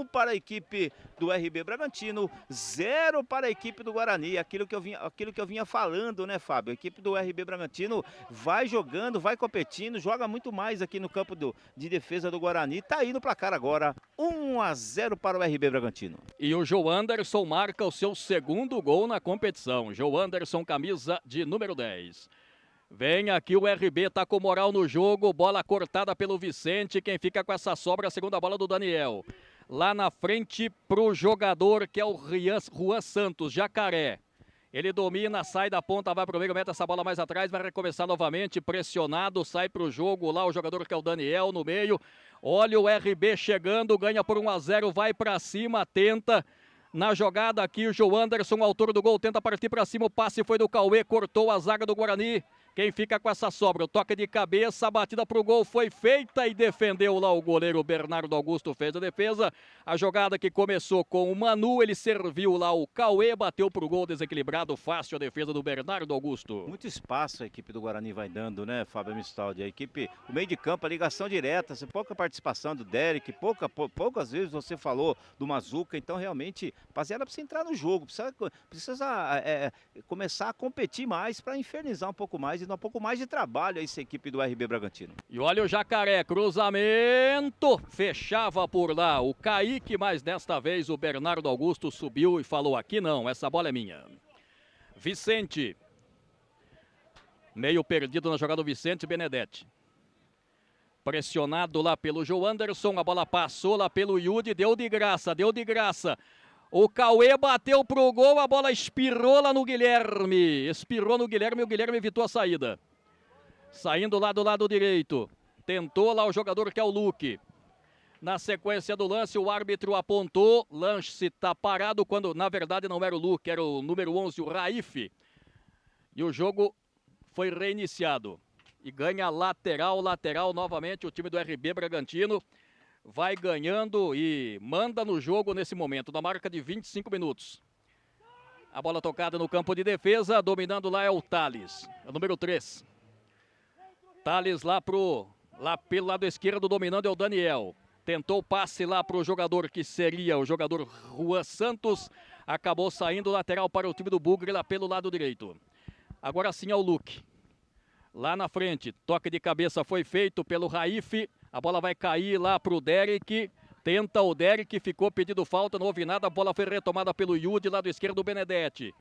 para a equipe do RB Bragantino, 0 para a equipe do Guarani. Aquilo que eu vinha falando, né, Fábio? A equipe do RB Bragantino vai jogando, vai competindo, joga muito mais aqui no campo de defesa do Guarani. Tá aí no placar agora, 1-0 para o RB Bragantino. E o João Anderson marca o seu segundo gol na competição. João Anderson, camisa de número 10. Vem aqui o RB, tá com moral no jogo, bola cortada pelo Vicente, quem fica com essa sobra, a segunda bola do Daniel. Lá na frente pro jogador que é o Juan Santos, Jacaré. Ele domina, sai da ponta, vai pro meio, mete essa bola mais atrás, vai recomeçar novamente, pressionado, sai pro jogo lá o jogador que é o Daniel no meio. Olha o RB chegando, ganha por 1-0, vai pra cima, tenta. Na jogada aqui o João Anderson, autor do gol, tenta partir pra cima, o passe foi do Cauê, cortou a zaga do Guarani. Quem fica com essa sobra? O toque de cabeça, a batida pro gol foi feita e defendeu lá o goleiro Bernardo Augusto, fez a defesa. A jogada que começou com o Manu, ele serviu lá o Cauê, bateu pro gol desequilibrado, fácil a defesa do Bernardo Augusto. Muito espaço a equipe do Guarani vai dando, né, Fábio Mistaldi? A equipe, o meio de campo, a ligação direta, pouca participação do Derek, poucas vezes você falou do Mazuca, então realmente, rapaziada, precisa entrar no jogo, precisa começar a competir mais para infernizar um pouco mais e dar um pouco mais de trabalho a essa equipe do RB Bragantino. E olha o Jacaré, cruzamento, fechava por lá o Kaique, mas desta vez o Bernardo Augusto subiu e falou: aqui não, essa bola é minha. Vicente, meio perdido na jogada do Vicente Benedetti. Pressionado lá pelo João Anderson, a bola passou lá pelo Yudi, deu de graça. O Cauê bateu pro gol, a bola espirrou lá no Guilherme. Espirrou no Guilherme, o Guilherme evitou a saída. Saindo lá do lado direito. Tentou lá o jogador que é o Luque. Na sequência do lance, o árbitro apontou. Lance está parado quando, na verdade, não era o Luque, era o número 11, o Raif. E o jogo foi reiniciado. E ganha lateral novamente o time do RB Bragantino. Vai ganhando e manda no jogo nesse momento, na marca de 25 minutos. A bola tocada no campo de defesa, dominando lá é o Thales, é o número 3. Thales lá pelo lado esquerdo, dominando é o Daniel. Tentou o passe lá para o jogador que seria o jogador Juan Santos. Acabou saindo lateral para o time do Bugre lá pelo lado direito. Agora sim é o Luque. Lá na frente, toque de cabeça foi feito pelo Raif. A bola vai cair lá para o Derek. Tenta o Derek, ficou pedido falta, não houve nada. A bola foi retomada pelo Yudi, lado esquerdo do Benedetti.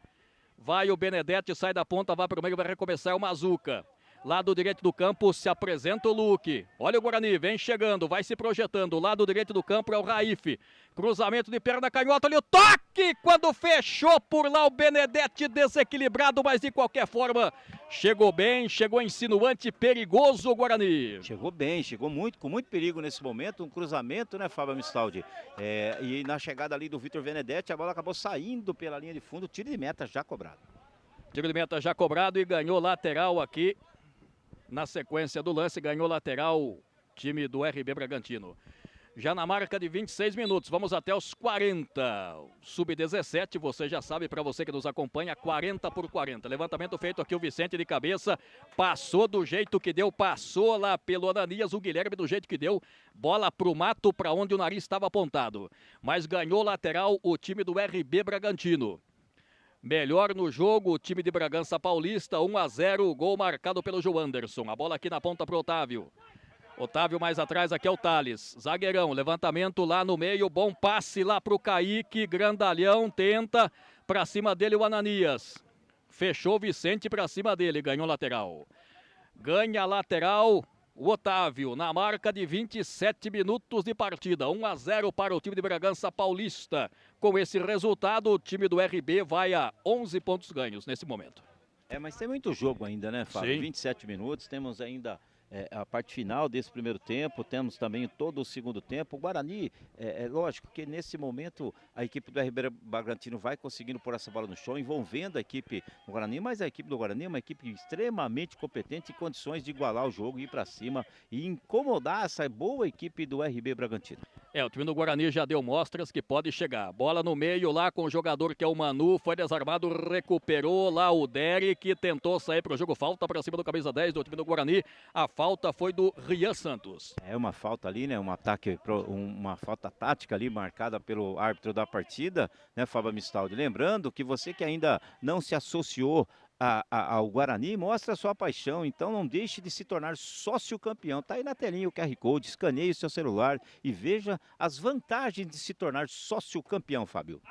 Vai o Benedetti, sai da ponta, vai para o meio, vai recomeçar o Mazuca. Lado direito do campo se apresenta o Luque. Olha o Guarani, vem chegando, vai se projetando. Lado direito do campo é o Raif. Cruzamento de perna canhota, ali o toque! Quando fechou por lá o Benedetti, desequilibrado, mas de qualquer forma chegou bem, chegou insinuante, perigoso o Guarani. Chegou bem, chegou com muito perigo nesse momento. Um cruzamento, né, Fábio Mistaldi? E na chegada ali do Vitor Benedetti, a bola acabou saindo pela linha de fundo. Tiro de meta já cobrado. Tiro de meta já cobrado e ganhou lateral aqui. Na sequência do lance, ganhou lateral o time do RB Bragantino. já na marca de 26 minutos. Vamos até os 40. Sub-17, você já sabe, para você que nos acompanha, 40 por 40. Levantamento feito aqui, o Vicente de cabeça, passou do jeito que deu, passou lá pelo Ananias, o Guilherme do jeito que deu, bola pro mato, para onde o nariz estava apontado. Mas ganhou lateral o time do RB Bragantino. Melhor no jogo, o time de Bragança Paulista, 1-0, gol marcado pelo João Anderson. A bola aqui na ponta pro Otávio. Otávio mais atrás, aqui é o Thales. Zagueirão, levantamento lá no meio, bom passe lá pro Kaique, grandalhão, tenta, pra cima dele o Ananias. Fechou o Vicente pra cima dele, ganhou lateral. Ganha lateral o Otávio, na marca de 27 minutos de partida. 1-0 para o time de Bragança Paulista. Com esse resultado, o time do RB vai a 11 pontos ganhos nesse momento. Mas tem muito jogo ainda, né, Fábio? Sim. 27 minutos, temos ainda a parte final desse primeiro tempo, temos também todo o segundo tempo. O Guarani, lógico que nesse momento a equipe do RB Bragantino vai conseguindo pôr essa bola no chão, envolvendo a equipe do Guarani, mas a equipe do Guarani é uma equipe extremamente competente, em condições de igualar o jogo, ir para cima e incomodar essa boa equipe do RB Bragantino. O time do Guarani já deu mostras que pode chegar. Bola no meio lá com o jogador que é o Manu, foi desarmado, recuperou lá o Derek, tentou sair para o jogo, falta para cima do camisa 10 do time do Guarani. A falta foi do Rian Santos. É uma falta ali, né? Um ataque, uma falta tática ali marcada pelo árbitro da partida, né, Fábio Mistaldi? Lembrando que você que ainda não se associou ao Guarani, mostra a sua paixão, então não deixe de se tornar sócio campeão. Tá aí na telinha o QR Code, escaneie o seu celular e veja as vantagens de se tornar sócio campeão, Fábio.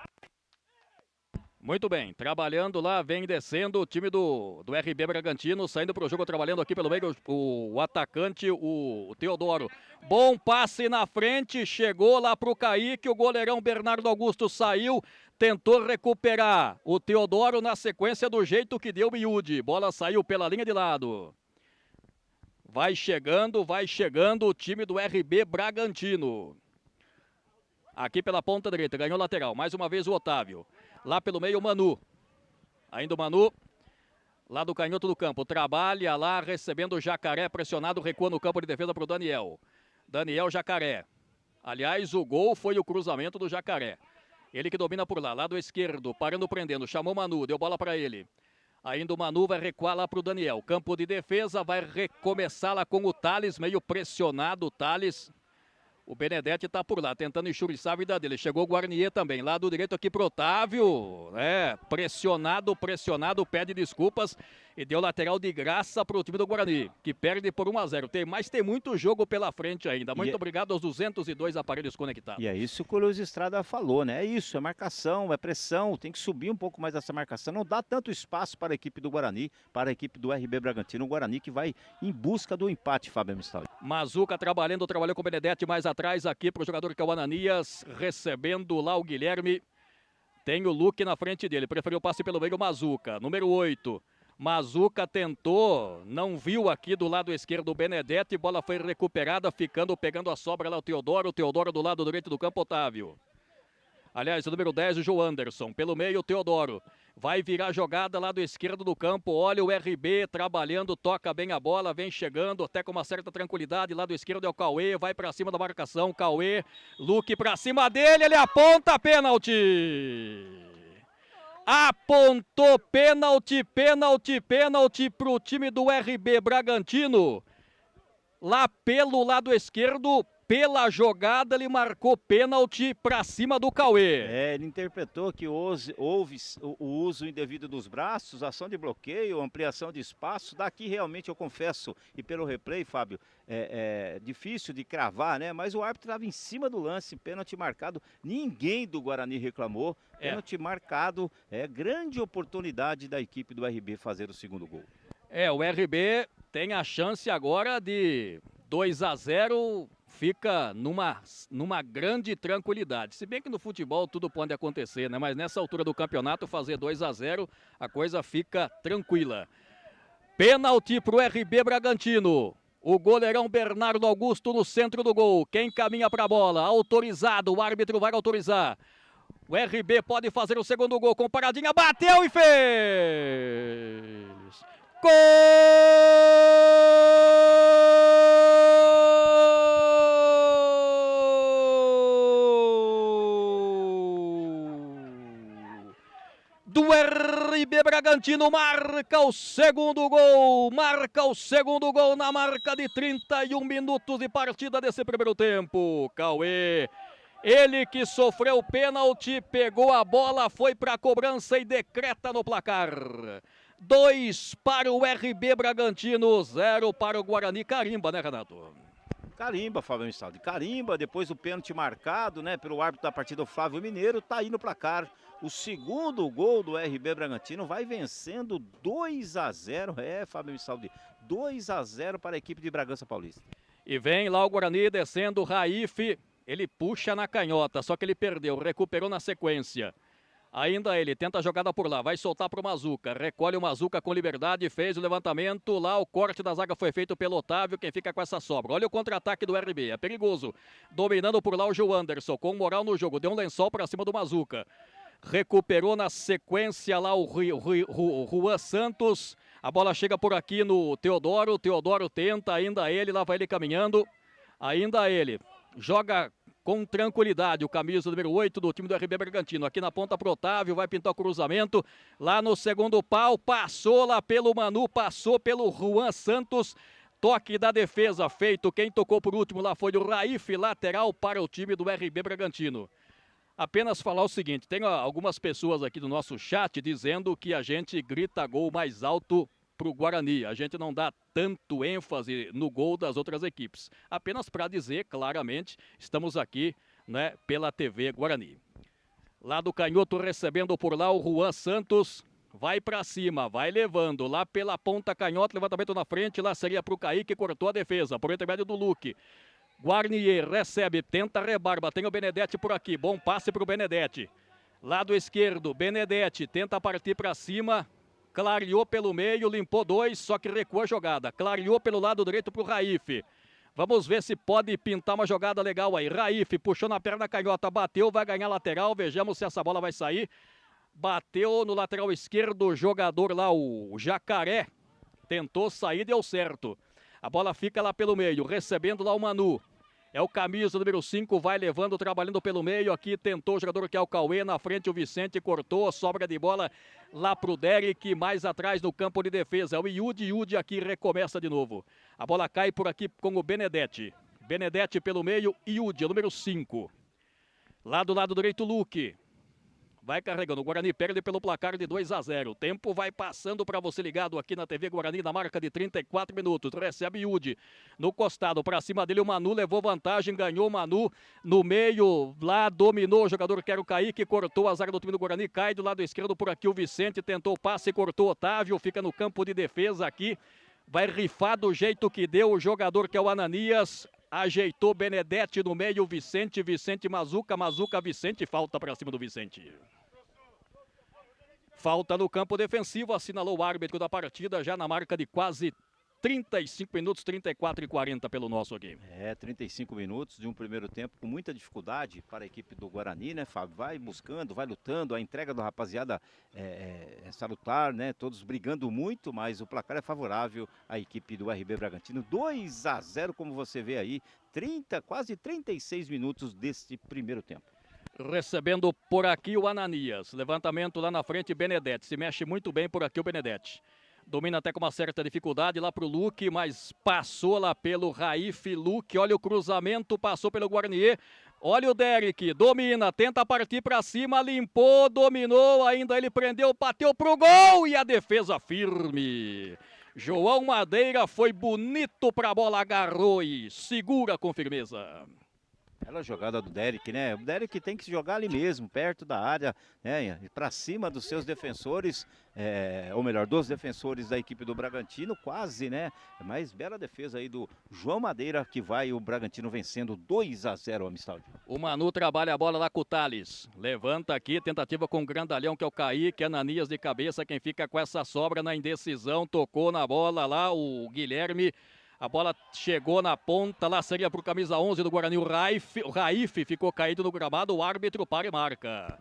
Muito bem, trabalhando lá, vem descendo o time do RB Bragantino, saindo para o jogo, trabalhando aqui pelo meio o atacante, o Teodoro. Bom passe na frente, chegou lá para o Kaique, o goleirão Bernardo Augusto saiu, tentou recuperar o Teodoro na sequência do jeito que deu o miúde. Bola saiu pela linha de lado. Vai chegando o time do RB Bragantino. Aqui pela ponta direita, ganhou lateral, mais uma vez o Otávio. Lá pelo meio o Manu. Ainda o Manu, lá do canhoto do campo. Trabalha lá, recebendo o Jacaré, pressionado, recua no campo de defesa para o Daniel. Daniel Jacaré. Aliás, o gol foi o cruzamento do Jacaré. Ele que domina por lá, lado esquerdo, parando, prendendo. Chamou o Manu, deu bola para ele. Ainda o Manu vai recuar lá para o Daniel. Campo de defesa, vai recomeçar lá com o Thales, meio pressionado o Thales. O Benedetti está por lá, tentando enxuriçar a vida dele. Chegou o Guarnier também, lado direito aqui pro Otávio. Pressionado, pede desculpas e deu lateral de graça pro time do Guarani, que perde por 1-0. Mas tem muito jogo pela frente ainda. Muito obrigado aos 202 aparelhos conectados. E é isso que o Luiz Estrada falou, né? É isso, é marcação, é pressão, tem que subir um pouco mais essa marcação. Não dá tanto espaço para a equipe do Guarani, para a equipe do RB Bragantino. O Guarani que vai em busca do empate, Fábio Mistal. Mazuca trabalhou com o Benedetti mais atrás aqui para o jogador que é o Ananias, recebendo lá o Guilherme. Tem o Luque na frente dele, preferiu o passe pelo meio, o Mazuca, número 8. Mazuca tentou, não viu aqui do lado esquerdo o Benedetti, bola foi recuperada, pegando a sobra lá o Teodoro do lado direito do campo, Otávio. Aliás, o número 10, o João Anderson, pelo meio o Teodoro. Vai virar jogada lá do esquerdo do campo, olha o RB trabalhando, toca bem a bola, vem chegando até com uma certa tranquilidade, lá do esquerdo é o Cauê, vai pra cima da marcação, Cauê, Luque pra cima dele, ele aponta, pênalti! Apontou pênalti pro time do RB Bragantino, lá pelo lado esquerdo. Pela jogada, ele marcou pênalti para cima do Cauê. Ele interpretou que houve o uso indevido dos braços, ação de bloqueio, ampliação de espaço. Daqui realmente eu confesso, e pelo replay, Fábio, é difícil de cravar, né? Mas o árbitro estava em cima do lance, pênalti marcado. Ninguém do Guarani reclamou. Pênalti marcado, grande oportunidade da equipe do RB fazer o segundo gol. O RB tem a chance agora de 2-0, fica numa grande tranquilidade. Se bem que no futebol tudo pode acontecer, né? Mas nessa altura do campeonato, fazer 2-0, a coisa fica tranquila. Pênalti pro RB Bragantino. O goleirão Bernardo Augusto no centro do gol. Quem caminha para a bola? Autorizado, o árbitro vai autorizar. O RB pode fazer o segundo gol com paradinha, bateu e fez! Gol RB Bragantino marca o segundo gol na marca de 31 minutos de partida desse primeiro tempo. Cauê, ele que sofreu pênalti, pegou a bola, foi para a cobrança e decreta no placar. 2 para o RB Bragantino, 0 para o Guarani. Carimba, né, Renato? Carimba, Fábio Mistaldi, carimba, depois o pênalti marcado, né, pelo árbitro da partida, o Flávio Mineiro, tá aí no placar. O segundo gol do RB Bragantino vai vencendo 2-0, Fábio Mistaldi, 2-0 para a equipe de Bragança Paulista. E vem lá o Guarani descendo, o Raif, ele puxa na canhota, só que ele perdeu, recuperou na sequência. Ainda ele tenta a jogada por lá, vai soltar para o Mazuca, recolhe o Mazuca com liberdade, fez o levantamento, lá o corte da zaga foi feito pelo Otávio, quem fica com essa sobra. Olha o contra-ataque do RB, é perigoso, dominando por lá o Gil Anderson, com moral no jogo, deu um lençol para cima do Mazuca. Recuperou na sequência lá o Juan Santos, a bola chega por aqui no Teodoro, Teodoro tenta, ainda ele, lá vai ele caminhando, ainda ele, joga com tranquilidade, o camisa número 8 do time do RB Bragantino. Aqui na ponta pro Otávio, vai pintar o cruzamento. Lá no segundo pau, passou lá pelo Manu, passou pelo Juan Santos. Toque da defesa feito. Quem tocou por último lá foi o Raif, lateral para o time do RB Bragantino. Apenas falar o seguinte, tem algumas pessoas aqui do nosso chat dizendo que a gente grita gol mais alto para o Guarani. A gente não dá tanto ênfase no gol das outras equipes. Apenas para dizer claramente, estamos aqui, né, pela TV Guarani. Lá do canhoto recebendo por lá o Juan Santos. Vai para cima, vai levando. Lá pela ponta canhota, levantamento na frente. Lá seria para o Kaique, cortou a defesa. Por intermédio do Luque. Guarnier recebe, tenta rebarba. Tem o Benedetti por aqui. Bom passe para o Benedetti. Lado esquerdo, Benedetti tenta partir para cima. Clareou pelo meio, limpou 2, só que recuou a jogada. Clareou pelo lado direito para o Raif. Vamos ver se pode pintar uma jogada legal aí. Raif puxou na perna canhota, bateu, vai ganhar lateral. Vejamos se essa bola vai sair. Bateu no lateral esquerdo o jogador lá, o Jacaré. Tentou sair, deu certo. A bola fica lá pelo meio, recebendo lá o Manu. É o camisa número 5, vai levando, trabalhando pelo meio. Aqui tentou o jogador que é o Cauê, na frente o Vicente cortou, sobra de bola lá pro Derek, mais atrás no campo de defesa. O Yudi aqui recomeça de novo. A bola cai por aqui com o Benedetti. Benedetti pelo meio, Yudi, número 5. Lá do lado direito, Luque. Vai carregando, o Guarani perde pelo placar de 2-0. O tempo vai passando para você ligado aqui na TV Guarani, na marca de 34 minutos. Recebe Yudi no costado, para cima dele o Manu, levou vantagem, ganhou o Manu no meio, lá dominou o jogador que era o Kaique, cortou a zaga do time do Guarani, cai do lado esquerdo por aqui o Vicente, tentou o passe, cortou o Otávio, fica no campo de defesa aqui. Vai rifar do jeito que deu o jogador que é o Ananias. Ajeitou Benedetti no meio, Vicente, Mazuca, Vicente, falta para cima do Vicente. Falta no campo defensivo, assinalou o árbitro da partida, já na marca de quase 35 minutos, 34 e 40 pelo nosso game. 35 minutos de um primeiro tempo com muita dificuldade para a equipe do Guarani, né, Fábio? Vai buscando, vai lutando, a entrega da rapaziada é salutar, né? Todos brigando muito, mas o placar é favorável à equipe do RB Bragantino. 2-0, como você vê aí, quase 36 minutos deste primeiro tempo. Recebendo por aqui o Ananias, levantamento lá na frente, Benedetti, se mexe muito bem por aqui o Benedetti. Domina até com uma certa dificuldade lá pro Luque, mas passou lá pelo Raif, Luque, olha o cruzamento, passou pelo Guarnier. Olha o Derek, domina, tenta partir para cima, limpou, dominou, ainda ele prendeu, bateu pro gol e a defesa firme. João Madeira foi bonito pra bola, agarrou e segura com firmeza. Bela jogada do Derek, né? O Derek tem que jogar ali mesmo, perto da área, né? Para cima dos seus defensores, ou melhor, dos defensores da equipe do Bragantino, quase, né? Mas bela defesa aí do João Madeira, que vai o Bragantino vencendo 2-0, Amistaldi. O Manu trabalha a bola lá com o Thales. Levanta aqui, tentativa com o grandalhão, que é o Kaique, Ananias de cabeça, quem fica com essa sobra na indecisão, tocou na bola lá, o Guilherme. A bola chegou na ponta, lá seria para o camisa 11 do Guarani, o Raif ficou caído no gramado, o árbitro para e marca.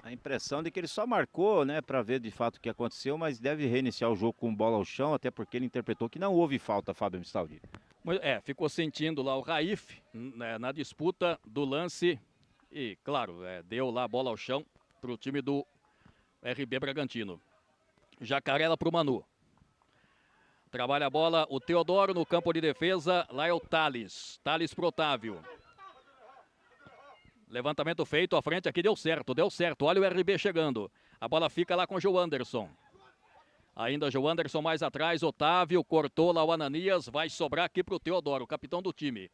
A impressão de que ele só marcou, né, para ver de fato o que aconteceu, mas deve reiniciar o jogo com bola ao chão, até porque ele interpretou que não houve falta, Fábio Mistaldi. Ficou sentindo lá o Raif, né, na disputa do lance e, claro, deu lá a bola ao chão para o time do RB Bragantino. Jacaré para o Manu. Trabalha a bola o Teodoro no campo de defesa. Lá é o Thales. Thales pro Otávio. Levantamento feito à frente aqui, deu certo. Olha o RB chegando. A bola fica lá com o João Anderson. Ainda João Anderson mais atrás. Otávio cortou lá o Ananias. Vai sobrar aqui pro Teodoro, capitão do time.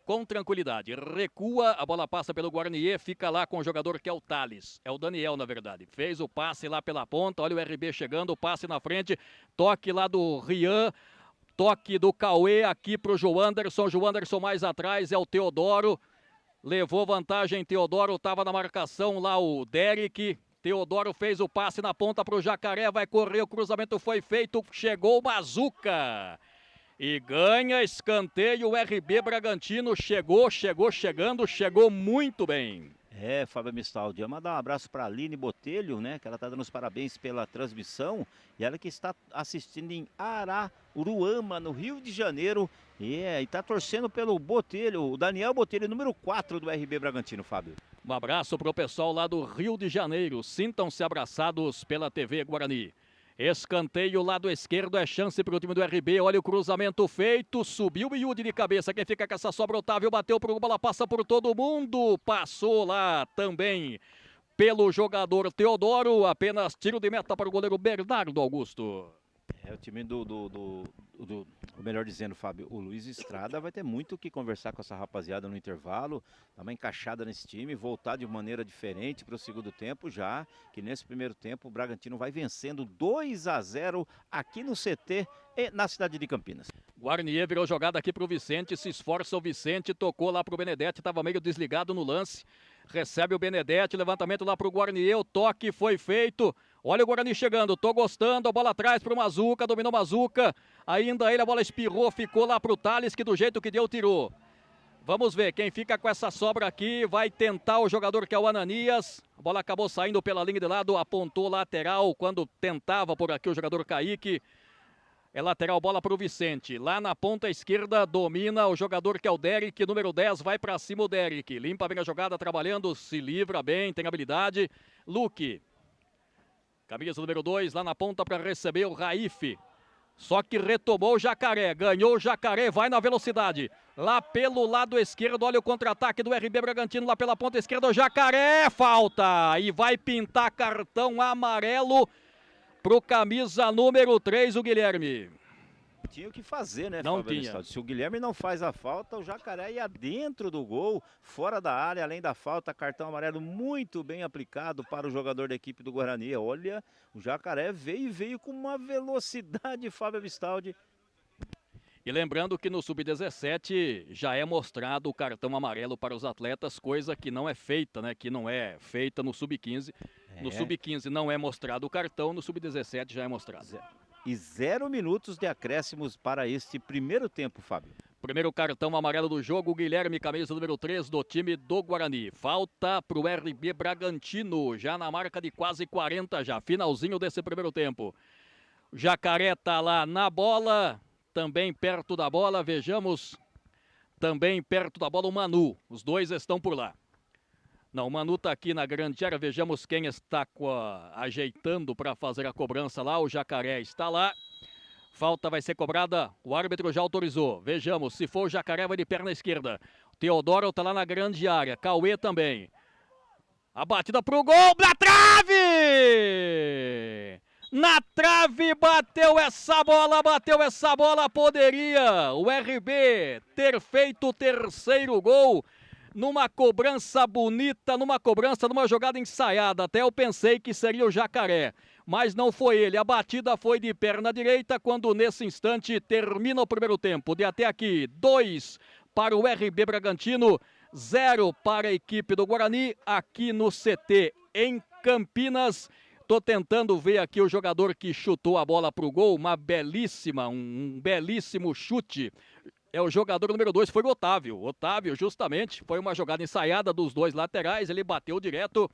Com tranquilidade. Recua, a bola passa pelo Guarnier. Fica lá com o jogador que é o Thales. É o Daniel, na verdade. Fez o passe lá pela ponta. Olha o RB chegando. Passe na frente. Toque lá do Rian. Toque do Cauê aqui pro João Anderson. João Anderson mais atrás. É o Teodoro. Levou vantagem, Teodoro estava na marcação lá o Derek. Teodoro fez o passe na ponta para o Jacaré, vai correr, o cruzamento foi feito, chegou o Mazuca. E ganha escanteio, o RB Bragantino chegou muito bem. Fábio Mistaldi, mandar um abraço para a Aline Botelho, né? Que ela está dando os parabéns pela transmissão. E ela que está assistindo em Araruama, no Rio de Janeiro. E está torcendo pelo Botelho, o Daniel Botelho, número 4 do RB Bragantino, Fábio. Um abraço para o pessoal lá do Rio de Janeiro. Sintam-se abraçados pela TV Guarani. Escanteio lado esquerdo, é chance para o time do RB, olha o cruzamento feito, subiu o Yudi de cabeça, quem fica com essa sobra, Otávio bateu pro bola, passa por todo mundo, passou lá também pelo jogador Teodoro, apenas tiro de meta para o goleiro Bernardo Augusto. O time melhor dizendo, Fábio, o Luiz Estrada vai ter muito o que conversar com essa rapaziada no intervalo, dar uma encaixada nesse time, voltar de maneira diferente para o segundo tempo, já que nesse primeiro tempo o Bragantino vai vencendo 2-0 aqui no CT e na cidade de Campinas. Guarnier virou jogada aqui para o Vicente, se esforça o Vicente, tocou lá para o Benedetti, estava meio desligado no lance, recebe o Benedetti, levantamento lá para o Guarnier, o toque foi feito. Olha o Guarani chegando, tô gostando, a bola atrás pro Mazuca, dominou Mazuca, ainda ele, a bola espirrou, ficou lá pro Thales, que do jeito que deu, tirou. Vamos ver, quem fica com essa sobra aqui, vai tentar o jogador que é o Ananias, a bola acabou saindo pela linha de lado, apontou lateral, quando tentava por aqui o jogador Kaique. É lateral, bola pro Vicente, lá na ponta esquerda, domina o jogador que é o Derek, número 10, vai pra cima o Derek, limpa bem a jogada, trabalhando, se livra bem, tem habilidade, Luque. Camisa número 2, lá na ponta para receber o Raif. Só que retomou o Jacaré, ganhou o Jacaré, vai na velocidade. Lá pelo lado esquerdo, olha o contra-ataque do RB Bragantino, lá pela ponta esquerda, o Jacaré, falta. E vai pintar cartão amarelo pro camisa número 3, o Guilherme. Tinha o que fazer, né, não Fábio? Tinha. Se o Guilherme não faz a falta, o Jacaré ia dentro do gol, fora da área, além da falta, cartão amarelo muito bem aplicado para o jogador da equipe do Guarani. Olha, o Jacaré veio com uma velocidade, Fábio Vistaldi. E lembrando que no Sub-17 já é mostrado o cartão amarelo para os atletas, coisa que não é feita, né? Que não é feita no Sub-15. No Sub-15 não é mostrado o cartão, no Sub-17 já é mostrado. E 0 minutos de acréscimos para este primeiro tempo, Fábio. Primeiro cartão amarelo do jogo, Guilherme, camisa número 3 do time do Guarani. Falta para o RB Bragantino, já na marca de quase 40 já, finalzinho desse primeiro tempo. Jacaré tá lá na bola, também perto da bola, vejamos, também perto da bola o Manu, os dois estão por lá. Não, o Manu tá aqui na grande área, vejamos quem está ajeitando para fazer a cobrança lá, o Jacaré está lá. Falta vai ser cobrada, o árbitro já autorizou, vejamos, se for o Jacaré vai de perna esquerda. Teodoro tá lá na grande área, Cauê também. A batida pro gol, na trave! Na trave, bateu essa bola, poderia o RB ter feito o terceiro gol. Numa cobrança bonita, numa jogada ensaiada. Até eu pensei que seria o Jacaré, mas não foi ele. A batida foi de perna direita quando nesse instante termina o primeiro tempo. De até aqui, 2 para o RB Bragantino, 0 para a equipe do Guarani, aqui no CT em Campinas. Tô tentando ver aqui o jogador que chutou a bola pro gol, um belíssimo chute. É o jogador número 2, foi o Otávio. Otávio, justamente, foi uma jogada ensaiada dos dois laterais, ele bateu direto.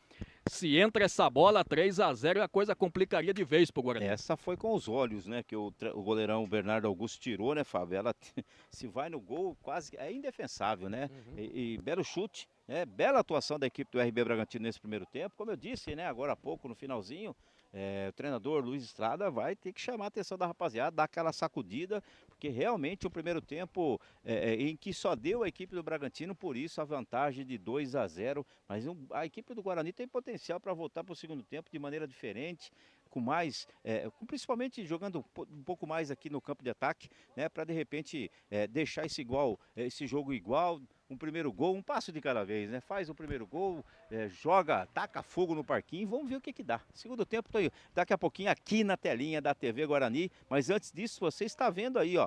Se entra essa bola, 3-0, a coisa complicaria de vez pro Guarani. Essa foi com os olhos, né, que o goleirão Bernardo Augusto tirou, né, Fábio? Ela se vai no gol, quase é indefensável, né? E belo chute, É, bela atuação da equipe do RB Bragantino nesse primeiro tempo. Como eu disse, né, agora há pouco, no finalzinho, o treinador Luiz Estrada vai ter que chamar a atenção da rapaziada, dar aquela sacudida, porque realmente o primeiro tempo em que só deu a equipe do Bragantino, por isso a vantagem de 2-0. Mas a equipe do Guarani tem potencial para voltar para o segundo tempo de maneira diferente, com mais, principalmente jogando um pouco mais aqui no campo de ataque, né, para de repente deixar esse jogo igual. Um primeiro gol, um passo de cada vez, né? Faz o primeiro gol, joga, taca fogo no parquinho, vamos ver o que que dá. Segundo tempo, tô aí, daqui a pouquinho aqui na telinha da TV Guarani, mas antes disso, você está vendo aí, ó,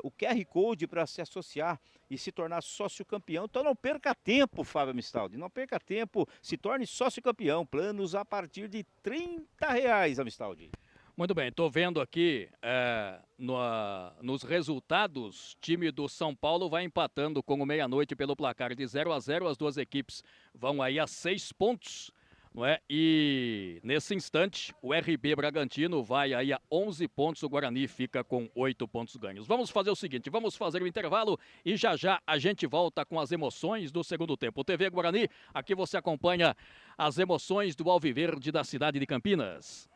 o QR Code para se associar e se tornar sócio campeão. Então não perca tempo, Fábio Amistaldi, não perca tempo, se torne sócio campeão. Planos a partir de R$ 30, Amistaldi. Muito bem, estou vendo aqui nos resultados, time do São Paulo vai empatando com o Meia-Noite pelo placar de 0-0. As duas equipes vão aí a 6 pontos, não é? E nesse instante, o RB Bragantino vai aí a 11 pontos, o Guarani fica com 8 pontos ganhos. Vamos fazer o seguinte, vamos fazer o intervalo e já já a gente volta com as emoções do segundo tempo. O TV Guarani, aqui você acompanha as emoções do Alviverde da cidade de Campinas.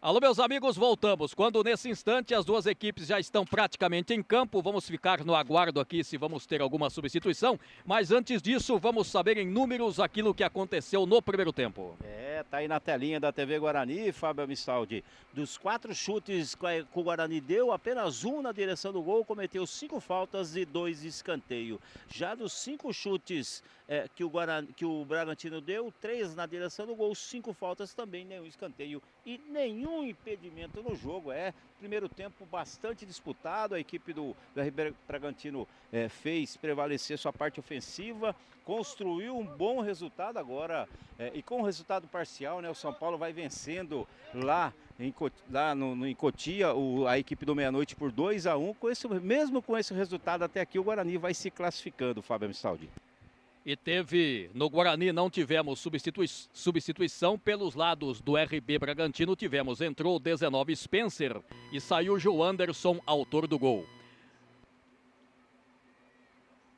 Alô, meus amigos, voltamos. Quando nesse instante as duas equipes já estão praticamente em campo, vamos ficar no aguardo aqui se vamos ter alguma substituição. Mas antes disso, vamos saber em números aquilo que aconteceu no primeiro tempo. Tá aí na telinha da TV Guarani, Fábio Amistaldi. Dos 4 chutes que o Guarani deu, apenas um na direção do gol, cometeu 5 faltas e 2 escanteio. Já dos 5 chutes que o Bragantino deu, 3 na direção do gol, 5 faltas também, nenhum escanteio e nenhum impedimento no jogo. Primeiro tempo bastante disputado, a equipe do RB Bragantino fez prevalecer sua parte ofensiva, construiu um bom resultado agora, e com o resultado parcial, né, o São Paulo vai vencendo lá em Cotia, a equipe do Meia-Noite por 2-1. Mesmo com esse resultado até aqui, o Guarani vai se classificando, Fábio Amistaldi. E no Guarani não tivemos substituição pelos lados do RB Bragantino, entrou o 19 Spencer e saiu o João Anderson, autor do gol.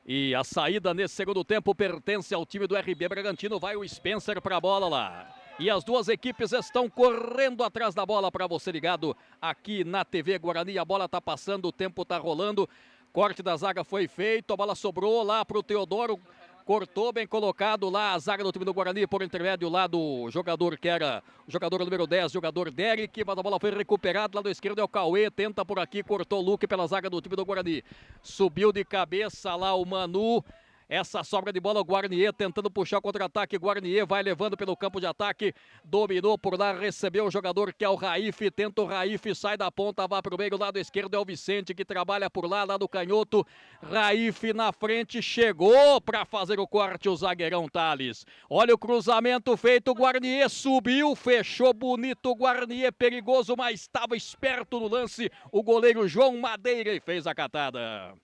E a saída nesse segundo tempo pertence ao time do RB Bragantino, vai o Spencer para a bola lá. E as duas equipes estão correndo atrás da bola para você ligado aqui na TV Guarani, a bola está passando, o tempo está rolando, corte da zaga foi feito, a bola sobrou lá para o Teodoro, cortou bem colocado lá a zaga do time do Guarani por intermédio lá do jogador que era o jogador número 10, jogador Derek, mas a bola foi recuperada, lá do esquerdo é o Cauê, tenta por aqui, cortou o Luque pela zaga do time do Guarani. Subiu de cabeça lá o Manu, essa sobra de bola o Guarnier tentando puxar o contra-ataque, Guarnier vai levando pelo campo de ataque, dominou por lá, recebeu o jogador que é o Raif, tenta o Raif, sai da ponta, vai para o meio, lado esquerdo é o Vicente que trabalha por lá, lado canhoto, Raif na frente, chegou para fazer o corte o zagueirão Thales, olha o cruzamento feito, o Guarnier subiu, fechou bonito, o Guarnier perigoso, mas estava esperto no lance, o goleiro João Madeira e fez a catada.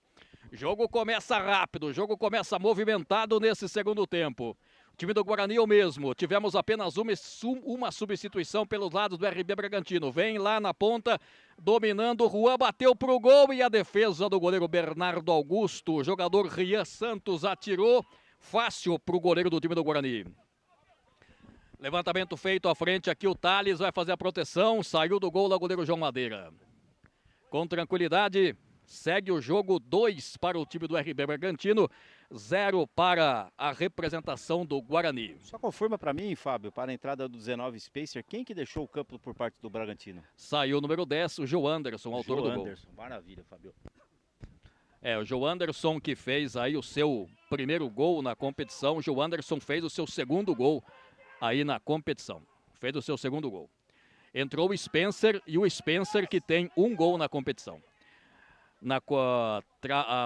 Jogo começa rápido, jogo começa movimentado nesse segundo tempo. O time do Guarani é o mesmo, tivemos apenas uma substituição pelos lados do RB Bragantino. Vem lá na ponta, dominando, o Juan bateu pro gol e a defesa do goleiro Bernardo Augusto. O jogador Rian Santos atirou fácil pro goleiro do time do Guarani. Levantamento feito à frente aqui, o Thales vai fazer a proteção, saiu do gol lá o goleiro João Madeira. Com tranquilidade... Segue o jogo, 2 para o time do RB Bragantino, 0 para a representação do Guarani. Só confirma para mim, Fábio, para a entrada do 19 Spacer, quem que deixou o campo por parte do Bragantino? Saiu o número 10, o João Anderson, autor do gol. Maravilha, Fábio. O João Anderson que fez aí o seu primeiro gol na competição, o João Anderson fez o seu segundo gol aí na competição, fez o seu segundo gol. Entrou o Spencer e o Spencer que tem um gol na competição.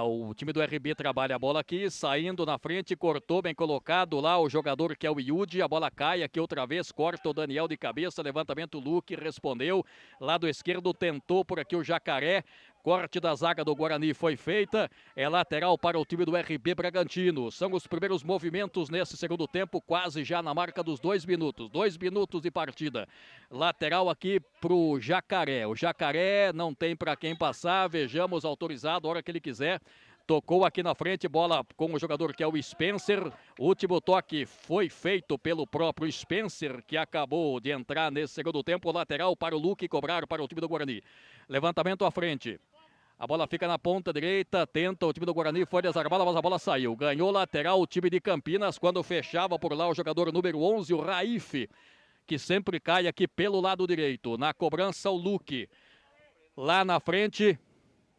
O time do RB trabalha a bola aqui, saindo na frente, cortou bem colocado lá o jogador que é o Yudi, a bola cai aqui outra vez, corta o Daniel de cabeça, levantamento, Luque respondeu, lado esquerdo tentou por aqui o Jacaré, corte da zaga do Guarani foi feita, é lateral para o time do RB Bragantino, são os primeiros movimentos nesse segundo tempo, quase já na marca dos 2 minutos, 2 minutos de partida, lateral aqui pro Jacaré, o Jacaré não tem para quem passar, vejamos, autorizado a hora que ele quiser, tocou aqui na frente, bola com o jogador que é o Spencer, o último toque foi feito pelo próprio Spencer, que acabou de entrar nesse segundo tempo, lateral para o Luque cobrar para o time do Guarani, levantamento à frente, a bola fica na ponta direita, tenta o time do Guarani, foi desarmada, mas a bola saiu, ganhou lateral o time de Campinas, quando fechava por lá o jogador número 11, o Raif, que sempre cai aqui pelo lado direito, na cobrança o Luque, lá na frente...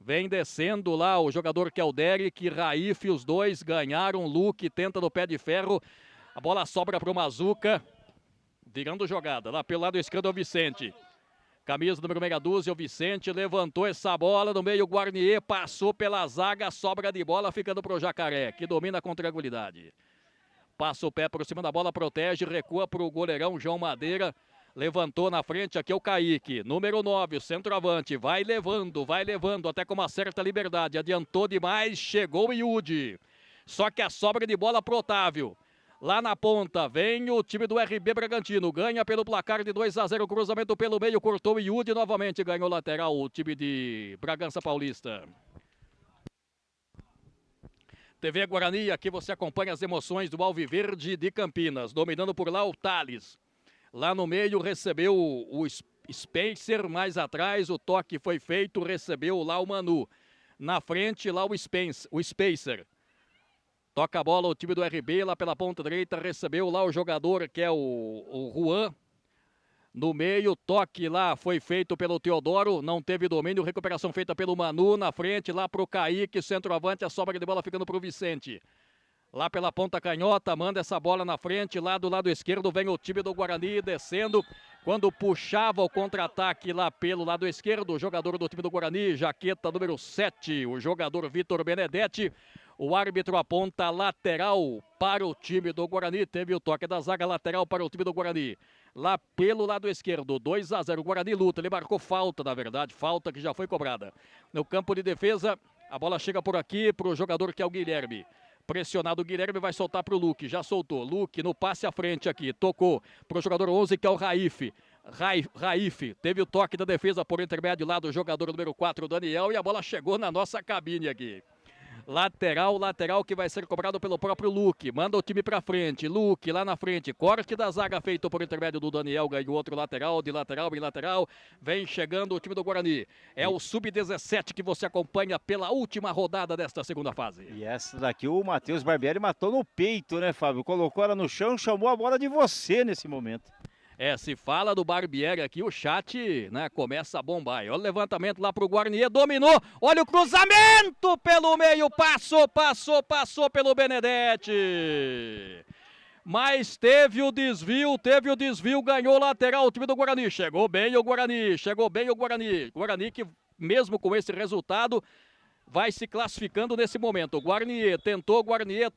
Vem descendo lá o jogador que é o Derek, Raif, os dois ganharam, Luque tenta no pé de ferro, a bola sobra para o Mazuca, virando jogada, lá pelo lado esquerdo é o Vicente, camisa número meia dúzia, o Vicente levantou essa bola no meio, o Guarnier passou pela zaga, sobra de bola ficando para o Jacaré, que domina com tranquilidade, passa o pé por cima da bola, protege, recua para o goleirão João Madeira, levantou na frente, aqui é o Kaique, número 9, o centroavante, vai levando, até com uma certa liberdade, adiantou demais, chegou o Yudi, só que a sobra de bola pro Otávio, lá na ponta, vem o time do RB Bragantino, ganha pelo placar de 2-0, cruzamento pelo meio, cortou o Yudi, novamente ganhou lateral o time de Bragança Paulista. TV Guarani, aqui você acompanha as emoções do Alviverde de Campinas, dominando por lá o Thales. Lá no meio recebeu o Spencer mais atrás, o toque foi feito, recebeu lá o Manu. Na frente lá o Spacer. Toca a bola o time do RB lá pela ponta direita, recebeu lá o jogador que é o Juan. No meio, toque lá foi feito pelo Teodoro, não teve domínio, recuperação feita pelo Manu. Na frente lá pro Kaique, centroavante, a sobra de bola ficando pro Vicente. Lá pela ponta canhota, manda essa bola na frente, lá do lado esquerdo vem o time do Guarani descendo. Quando puxava o contra-ataque lá pelo lado esquerdo, o jogador do time do Guarani, jaqueta número 7, o jogador Vitor Benedetti. O árbitro aponta lateral para o time do Guarani, teve o toque da zaga, lateral para o time do Guarani. Lá pelo lado esquerdo, 2-0, o Guarani luta, ele marcou falta, na verdade, falta que já foi cobrada. No campo de defesa, a bola chega por aqui para o jogador que é o Guilherme. Pressionado o Guilherme, vai soltar para o Luque, já soltou. Luque no passe à frente aqui, tocou para o jogador 11 que é o Raif. Raif teve o toque da defesa por intermédio lá do jogador número 4, Daniel, e a bola chegou na nossa cabine aqui. Lateral que vai ser cobrado pelo próprio Luque. Manda o time pra frente. Luque lá na frente. Corte da zaga feito por intermédio do Daniel. Ganhou outro lateral, de lateral em lateral. Vem chegando o time do Guarani. É o Sub-17 que você acompanha pela última rodada desta segunda fase. E essa daqui o Matheus Barbieri matou no peito, né, Fábio? Colocou ela no chão, chamou a bola de você nesse momento. Se fala do Barbieri aqui, o chat, né, começa a bombar. Olha o levantamento lá pro Guarani, dominou, olha o cruzamento pelo meio, passou pelo Benedetti. Mas teve o desvio, ganhou o lateral o time do Guarani. Chegou bem o Guarani. Guarani que mesmo com esse resultado vai se classificando nesse momento. O Guarani tentou,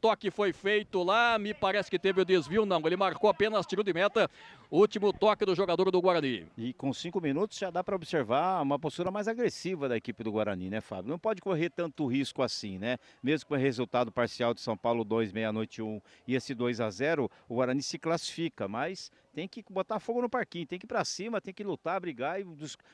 toque foi feito lá, me parece que teve o desvio, não, ele marcou apenas tiro de meta, último toque do jogador do Guarani. E com 5 minutos já dá para observar uma postura mais agressiva da equipe do Guarani, né, Fábio? Não pode correr tanto risco assim, né? Mesmo com o resultado parcial de São Paulo 2, meia-noite 1 e esse 2-0, o Guarani se classifica, mas tem que botar fogo no parquinho, tem que ir para cima, tem que lutar, brigar e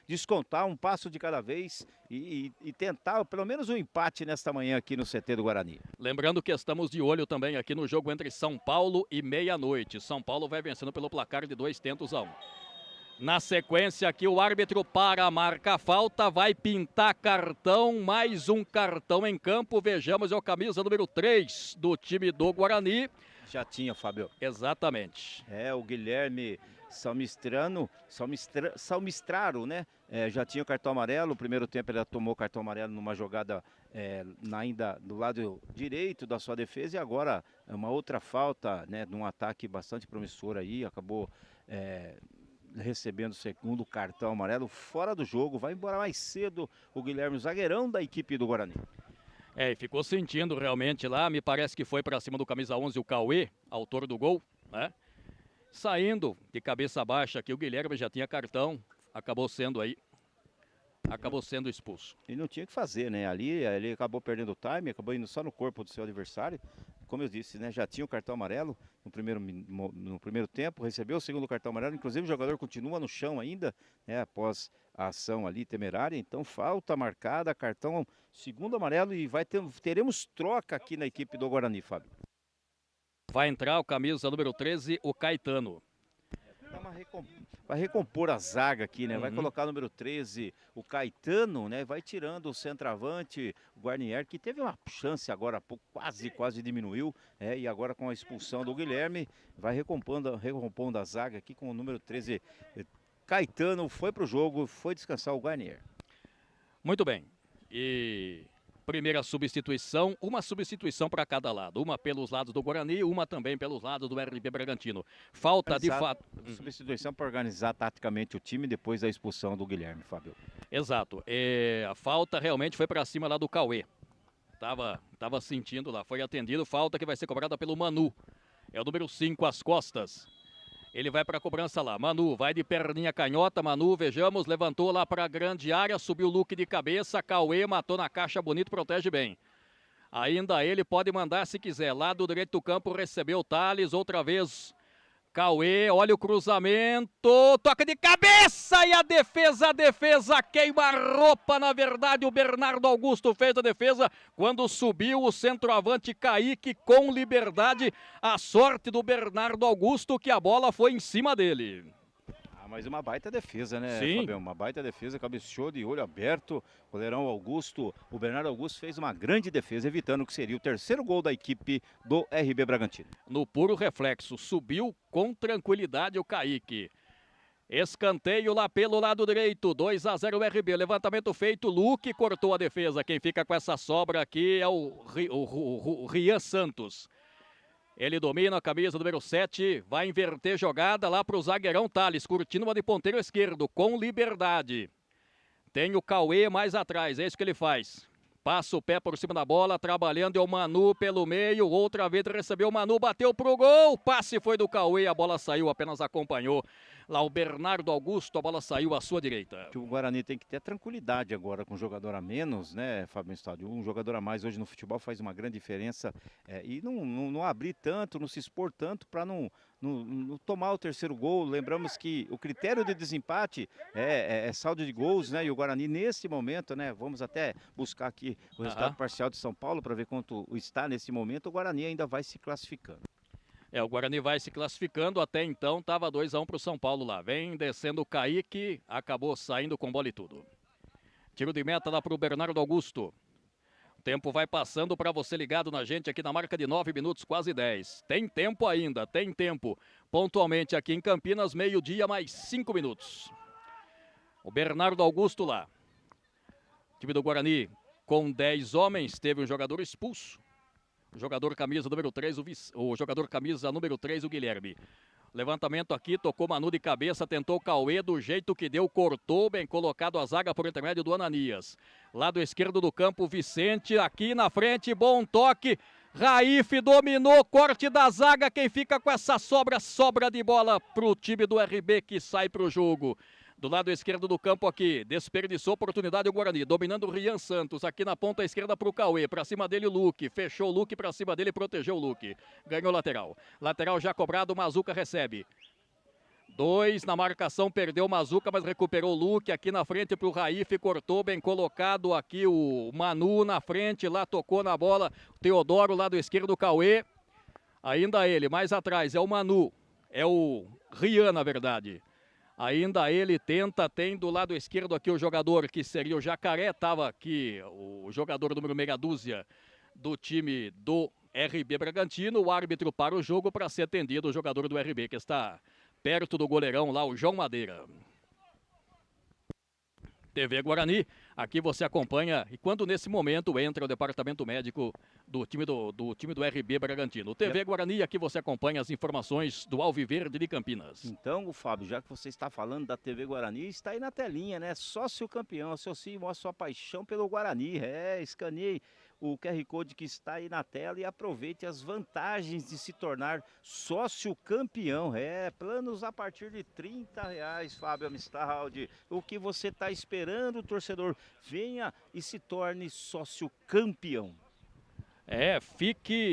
descontar um passo de cada vez e tentar pelo menos um empate nesta manhã aqui no CT do Guarani. Lembrando que estamos de olho também aqui no jogo entre São Paulo e meia-noite. São Paulo vai vencendo pelo placar de 2-1. Na sequência aqui o árbitro para, marca a falta, vai pintar cartão, mais um cartão em campo. Vejamos, é o camisa número 3 do time do Guarani. Já tinha, Fábio. Exatamente. O Guilherme Salmistraro, né? Já tinha o cartão amarelo, no primeiro tempo ele tomou o cartão amarelo numa jogada ainda do lado direito da sua defesa e agora uma outra falta, né? Num ataque bastante promissor aí, acabou recebendo o segundo cartão amarelo fora do jogo, vai embora mais cedo o Guilherme, o zagueirão da equipe do Guarani. E ficou sentindo realmente lá, me parece que foi para cima do camisa 11 o Cauê, autor do gol, né? Saindo de cabeça baixa aqui, o Guilherme já tinha cartão, acabou sendo expulso. E não tinha o que fazer, né? Ali ele acabou perdendo o time, acabou indo só no corpo do seu adversário. Como eu disse, né? Já tinha o cartão amarelo no primeiro tempo, recebeu o segundo cartão amarelo. Inclusive o jogador continua no chão ainda, né? Após a ação ali temerária. Então falta marcada, cartão segundo amarelo e teremos troca aqui na equipe do Guarani, Fábio. Vai entrar o camisa número 13, o Caetano. Vai recompor a zaga aqui, né? Vai colocar o número 13, o Caetano, né? Vai tirando o centroavante, o Guarnier, que teve uma chance agora há pouco, quase diminuiu. E agora com a expulsão do Guilherme, vai recompondo a zaga aqui com o número 13. Caetano foi pro jogo, foi descansar o Guarnier. Muito bem. E primeira substituição, uma substituição para cada lado. Uma pelos lados do Guarani, uma também pelos lados do RB Bragantino. Falta de fato. Substituição para organizar taticamente o time depois da expulsão do Guilherme, Fábio. Exato. A falta realmente foi para cima lá do Cauê. Tava sentindo lá, foi atendido. Falta que vai ser cobrada pelo Manu. É o número 5 às costas. Ele vai para a cobrança lá, Manu vai de perninha canhota, Manu, vejamos, levantou lá para a grande área, subiu o Luque de cabeça, Cauê matou na caixa, bonito, protege bem. Ainda ele pode mandar se quiser, lado direito do campo, recebeu o Thales, outra vez Cauê, olha o cruzamento, toca de cabeça e a defesa queima a roupa, na verdade o Bernardo Augusto fez a defesa, quando subiu o centroavante Kaique com liberdade, a sorte do Bernardo Augusto que a bola foi em cima dele. Mas uma baita defesa, né, Sim. Fabião? Uma baita defesa, cabeceou de olho aberto. Goleirão Augusto, o Bernardo Augusto fez uma grande defesa, evitando que seria o terceiro gol da equipe do RB Bragantino. No puro reflexo, subiu com tranquilidade o Kaique. Escanteio lá pelo lado direito, 2-0 RB, levantamento feito, Luque cortou a defesa. Quem fica com essa sobra aqui é o Rian Santos. Ele domina a camisa número 7, vai inverter jogada lá para o zagueirão Thales, curtindo uma de ponteiro esquerdo, com liberdade. Tem o Cauê mais atrás, é isso que ele faz. Passa o pé por cima da bola, trabalhando, é o Manu pelo meio, outra vez recebeu o Manu, bateu pro gol, passe foi do Cauê, a bola saiu, apenas acompanhou. Lá o Bernardo Augusto, a bola saiu à sua direita. O Guarani tem que ter tranquilidade agora com um jogador a menos, né, Fábio Estádio? Um jogador a mais hoje no futebol faz uma grande diferença e não abrir tanto, não se expor tanto para não tomar o terceiro gol. Lembramos que o critério de desempate é saldo de gols, né? E o Guarani nesse momento, né? Vamos até buscar aqui o resultado parcial de São Paulo para ver quanto está nesse momento. O Guarani ainda vai se classificando. O Guarani vai se classificando, até então estava 2-1 para o São Paulo lá. Vem descendo o Kaique, acabou saindo com bola e tudo. Tiro de meta lá para o Bernardo Augusto. O tempo vai passando para você ligado na gente aqui na marca de 9 minutos, quase 10. Tem tempo ainda, tem tempo. Pontualmente aqui em Campinas, meio-dia mais 5 minutos. O Bernardo Augusto lá. O time do Guarani com 10 homens, teve um jogador expulso. O jogador camisa número 3, o jogador camisa número 3, o Guilherme. Levantamento aqui, tocou Manu de cabeça, tentou o Cauê, do jeito que deu, cortou, bem colocado a zaga por intermédio do Ananias. Lado esquerdo do campo, Vicente, aqui na frente, bom toque. Raif dominou, corte da zaga, quem fica com essa sobra de bola pro time do RB que sai pro jogo. Do lado esquerdo do campo aqui, desperdiçou oportunidade o Guarani, dominando o Rian Santos, aqui na ponta esquerda para o Cauê, para cima dele o Luque, fechou o Luque para cima dele, protegeu o Luque, ganhou lateral. Lateral já cobrado, o Mazuca recebe. 2 na marcação, perdeu o Mazuca, mas recuperou o Luque, aqui na frente para o Raif, cortou, bem colocado aqui o Manu na frente, lá tocou na bola, Teodoro, lado esquerdo do Cauê, ainda ele, mais atrás, é o Manu, é o Rian na verdade. Ainda ele tenta, tem do lado esquerdo aqui o jogador que seria o Jacaré, estava aqui o jogador número meia dúzia do time do RB Bragantino, o árbitro para o jogo para ser atendido o jogador do RB que está perto do goleirão lá, o João Madeira. TV Guarani, aqui você acompanha e quando nesse momento entra o departamento médico do time do RB Bragantino. TV Guarani, aqui você acompanha as informações do Alviverde de Campinas. Então, Fábio, já que você está falando da TV Guarani, está aí na telinha, né? Sócio campeão, associe a sua paixão pelo Guarani. Escaneie o QR Code que está aí na tela e aproveite as vantagens de se tornar sócio campeão. Planos a partir de R$30, Fábio Amistaldi. O que você está esperando, torcedor? Venha e se torne sócio campeão.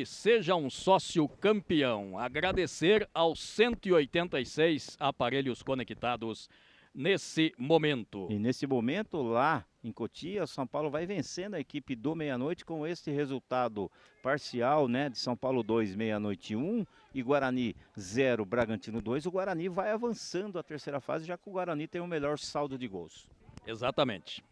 Seja um sócio campeão. Agradecer aos 186 aparelhos conectados nesse momento. E nesse momento lá em Cotia, São Paulo vai vencendo a equipe do Meia-Noite com esse resultado parcial, né, de São Paulo 2, Meia-Noite 1 e Guarani 0, Bragantino 2. O Guarani vai avançando a terceira fase, já que o Guarani tem o melhor saldo de gols. Exatamente.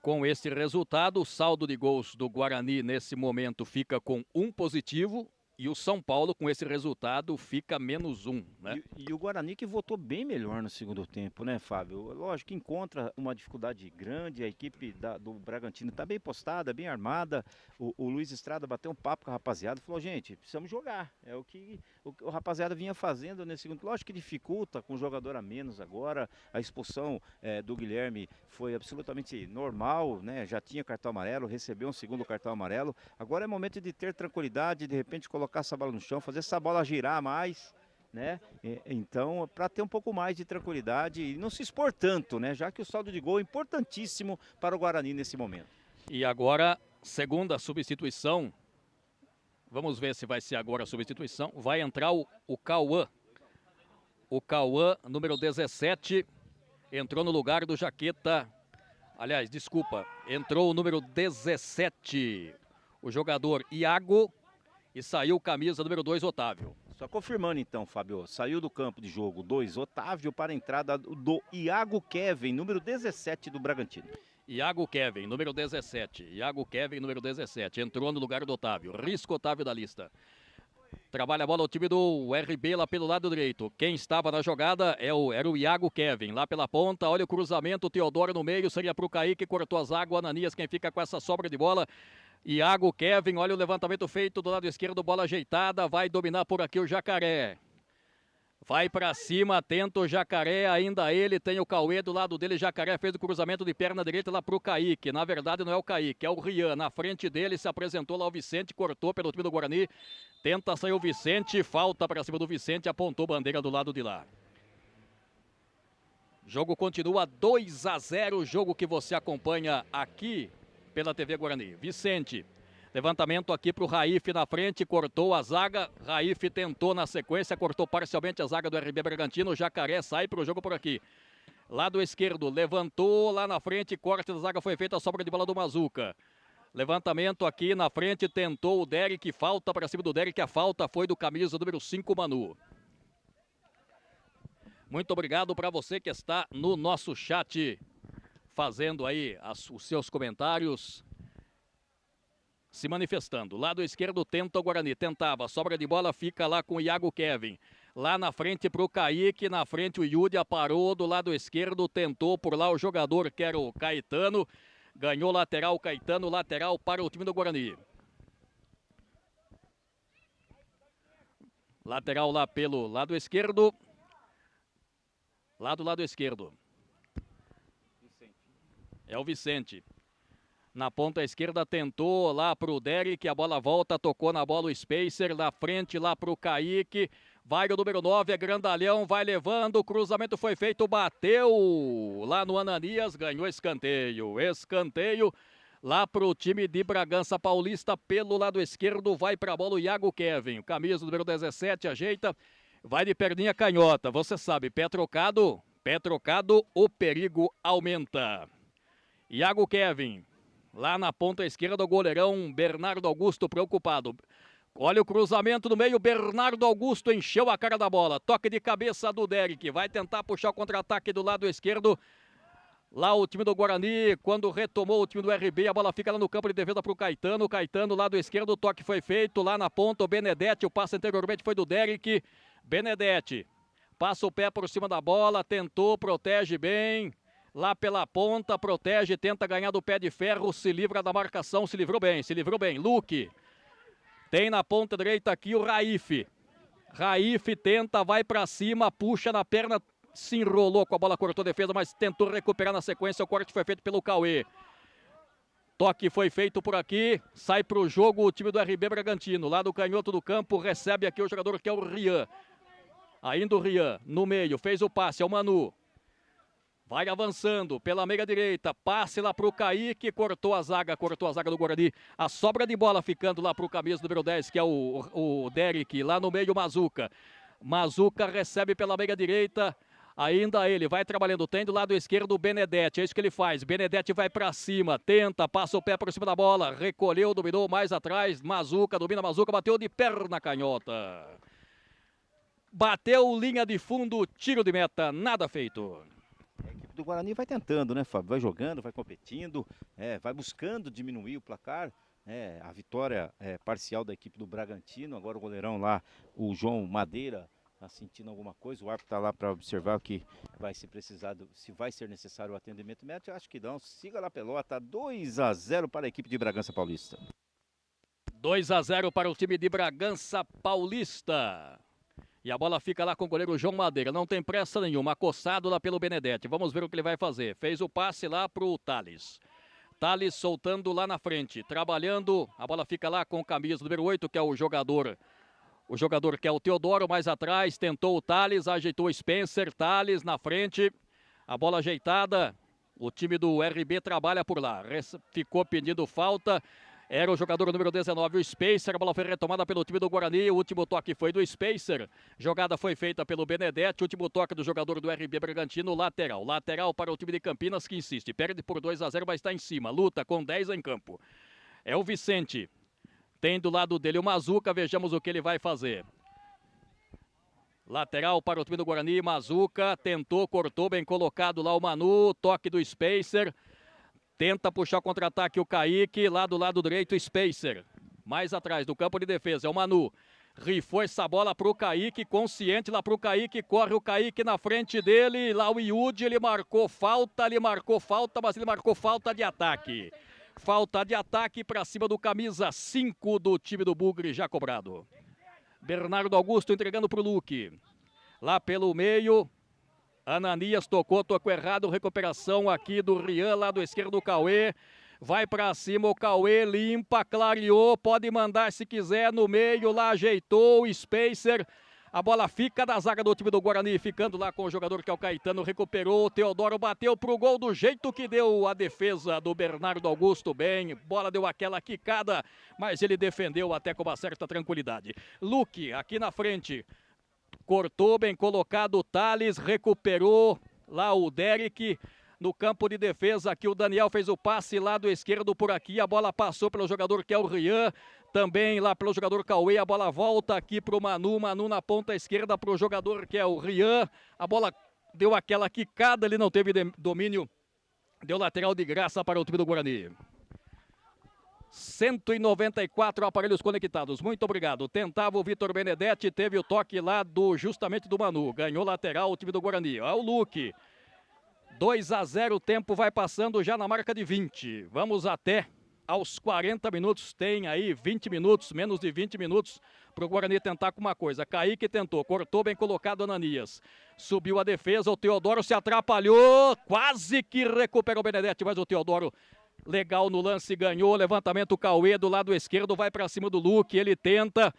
Com esse resultado, o saldo de gols do Guarani nesse momento fica com 1 positivo. E o São Paulo, com esse resultado, fica -1, né? E o Guarani que votou bem melhor no segundo tempo, né, Fábio? Lógico que encontra uma dificuldade grande, a equipe do Bragantino está bem postada, bem armada. O Luiz Estrada bateu um papo com a rapaziada e falou, gente, precisamos jogar. É o que o rapaziada vinha fazendo nesse segundo. Lógico que dificulta com um jogador a menos agora. A expulsão do Guilherme foi absolutamente normal, né? Já tinha cartão amarelo, recebeu um segundo cartão amarelo. Agora é momento de ter tranquilidade, de repente colocar essa bola no chão, fazer essa bola girar mais, né? Então, para ter um pouco mais de tranquilidade e não se expor tanto, né? Já que o saldo de gol é importantíssimo para o Guarani nesse momento. E agora, segunda substituição. Vamos ver se vai ser agora a substituição. Vai entrar o Cauã. O Cauã, número 17, entrou no lugar do Jaqueta. Aliás, desculpa, entrou o número 17, o jogador Iago. E saiu camisa número 2, Otávio. Só confirmando então, Fábio, saiu do campo de jogo 2, Otávio, para a entrada do Iago Kevin, número 17 do Bragantino. Iago Kevin, número 17. Iago Kevin, número 17. Entrou no lugar do Otávio. Risco Otávio da lista. Trabalha a bola o time do RB lá pelo lado direito. Quem estava na jogada era o Iago Kevin. Lá pela ponta, olha o cruzamento, o Teodoro no meio, seria para o Kaique, cortou a zaga, o Ananias quem fica com essa sobra de bola. Iago Kevin, olha o levantamento feito do lado esquerdo, bola ajeitada, vai dominar por aqui o Jacaré. Vai para cima, tenta o Jacaré, ainda ele, tem o Cauê do lado dele, Jacaré fez o cruzamento de perna direita lá pro Kaique, na verdade não é o Kaique, é o Rian, na frente dele se apresentou lá o Vicente, cortou pelo time do Guarani, tenta sair o Vicente, falta para cima do Vicente, apontou bandeira do lado de lá. Jogo continua 2-0, jogo que você acompanha aqui pela TV Guarani. Vicente. Levantamento aqui para o Raif na frente, cortou a zaga, Raif tentou na sequência, cortou parcialmente a zaga do RB Bragantino, Jacaré sai para o jogo por aqui. Lado esquerdo, levantou lá na frente, corte da zaga foi feita, a sobra de bola do Mazuca. Levantamento aqui na frente, tentou o Derek, falta para cima do Derek, a falta foi do camisa número 5, Manu. Muito obrigado para você que está no nosso chat, fazendo aí os seus comentários. Se manifestando, lado esquerdo tenta o Guarani, tentava, sobra de bola fica lá com o Iago Kevin, lá na frente para o Kaique, na frente o Yudia parou do lado esquerdo, tentou por lá o jogador que era o Caetano, ganhou lateral Caetano, lateral para o time do Guarani. Lateral lá pelo lado esquerdo, lado esquerdo, é o Vicente. Na ponta esquerda tentou lá para o Derek, a bola volta, tocou na bola o Spacer, na frente lá para o Kaique, vai o número 9, é grandalhão, vai levando, o cruzamento foi feito, bateu lá no Ananias, ganhou escanteio, lá para o time de Bragança Paulista, pelo lado esquerdo, vai para a bola o Iago Kevin, camisa número 17, ajeita, vai de perninha canhota, você sabe, pé trocado, o perigo aumenta. Iago Kevin. Lá na ponta esquerda, o goleirão Bernardo Augusto preocupado. Olha o cruzamento no meio, Bernardo Augusto encheu a cara da bola. Toque de cabeça do Derek, vai tentar puxar o contra-ataque do lado esquerdo. Lá o time do Guarani, quando retomou o time do RB, a bola fica lá no campo de defesa para o Caetano. Caetano, lado esquerdo, o toque foi feito. Lá na ponta, o Benedetti, o passe anteriormente foi do Derek. Benedetti, passa o pé por cima da bola, tentou, protege bem. Lá pela ponta, protege, tenta ganhar do pé de ferro, se livra da marcação, se livrou bem. Luque, tem na ponta direita aqui o Raif. Raif tenta, vai pra cima, puxa na perna, se enrolou com a bola, cortou a defesa, mas tentou recuperar na sequência, o corte foi feito pelo Cauê. Toque foi feito por aqui, sai pro jogo o time do RB Bragantino, lá do canhoto do campo, recebe aqui o jogador que é o Rian. Ainda o Rian, no meio, fez o passe, é o Manu. Vai avançando pela meia direita, passe lá para o Kaique, cortou a zaga do Guarani. A sobra de bola ficando lá para o camisa número 10, que é o Derek, lá no meio o Mazuca. Mazuca recebe pela meia direita, ainda ele vai trabalhando, tem do lado esquerdo o Benedetti, é isso que ele faz. Benedetti vai para cima, tenta, passa o pé por cima da bola, recolheu, dominou mais atrás, Mazuca, domina Mazuca, bateu de perna canhota. Bateu linha de fundo, tiro de meta, nada feito. A equipe do Guarani vai tentando, né, Fábio? Vai jogando, vai competindo, vai buscando diminuir o placar. A vitória parcial da equipe do Bragantino. Agora o goleirão lá, o João Madeira, está sentindo alguma coisa. O árbitro está lá para observar o que vai ser precisado, se vai ser necessário o atendimento médico. Eu acho que não. Siga lá, pelota. 2-0 para a equipe de Bragança Paulista. 2-0 para o time de Bragança Paulista. E a bola fica lá com o goleiro João Madeira. Não tem pressa nenhuma. Acossado lá pelo Benedetti. Vamos ver o que ele vai fazer. Fez o passe lá para o Thales. Thales soltando lá na frente. Trabalhando. A bola fica lá com o camisa número 8, que é o jogador. O jogador que é o Teodoro, mais atrás. Tentou o Thales. Ajeitou o Spencer. Thales na frente. A bola ajeitada. O time do RB trabalha por lá. Ficou pedindo falta. Era o jogador número 19, o Spacer. A bola foi retomada pelo time do Guarani. O último toque foi do Spacer. Jogada foi feita pelo Benedetti. Último toque do jogador do RB Bragantino, lateral. Lateral para o time de Campinas, que insiste. Perde por 2-0, mas está em cima. Luta com 10 em campo. É o Vicente. Tem do lado dele o Mazuca. Vejamos o que ele vai fazer. Lateral para o time do Guarani, Mazuca, tentou, cortou, bem colocado lá o Manu, toque do Spacer. Tenta puxar o contra-ataque o Kaique, lá do lado direito, Spacer. Mais atrás do campo de defesa, é o Manu. Rifou essa bola para o Kaique, consciente lá para o Kaique, corre o Kaique na frente dele, lá o Yudi, ele marcou falta, mas ele marcou falta de ataque. Falta de ataque para cima do camisa 5 do time do Bugre, já cobrado. Bernardo Augusto entregando para o Luque. Lá pelo meio, Ananias tocou errado, recuperação aqui do Rian, lado esquerdo do Cauê. Vai para cima o Cauê, limpa, clareou, pode mandar se quiser no meio, lá ajeitou o Spacer. A bola fica da zaga do time do Guarani, ficando lá com o jogador que é o Caetano, recuperou, o Teodoro bateu pro gol do jeito que deu a defesa do Bernardo Augusto bem. Bola deu aquela quicada, mas ele defendeu até com uma certa tranquilidade. Luque aqui na frente, cortou bem colocado o Thales, recuperou lá o Derek. No campo de defesa aqui o Daniel fez o passe lado esquerdo por aqui, a bola passou pelo jogador que é o Rian, também lá pelo jogador Cauê, a bola volta aqui para o Manu na ponta esquerda para o jogador que é o Rian, a bola deu aquela quicada, ele não teve domínio, deu lateral de graça para o time do Guarani. 194 aparelhos conectados, muito obrigado. Tentava o Vitor Benedetti, teve o toque lá justamente do Manu, ganhou lateral o time do Guarani, olha o Luque. 2-0, o tempo vai passando já na marca de 20. Vamos até aos 40 minutos, tem aí 20 minutos, menos de 20 minutos para o Guarani tentar com uma coisa. Kaique tentou, cortou bem colocado Ananias. Subiu a defesa, o Teodoro se atrapalhou, quase que recuperou o Benedetti, mas o Teodoro legal no lance, ganhou. Levantamento Cauê do lado esquerdo, vai para cima do Luque, ele tenta.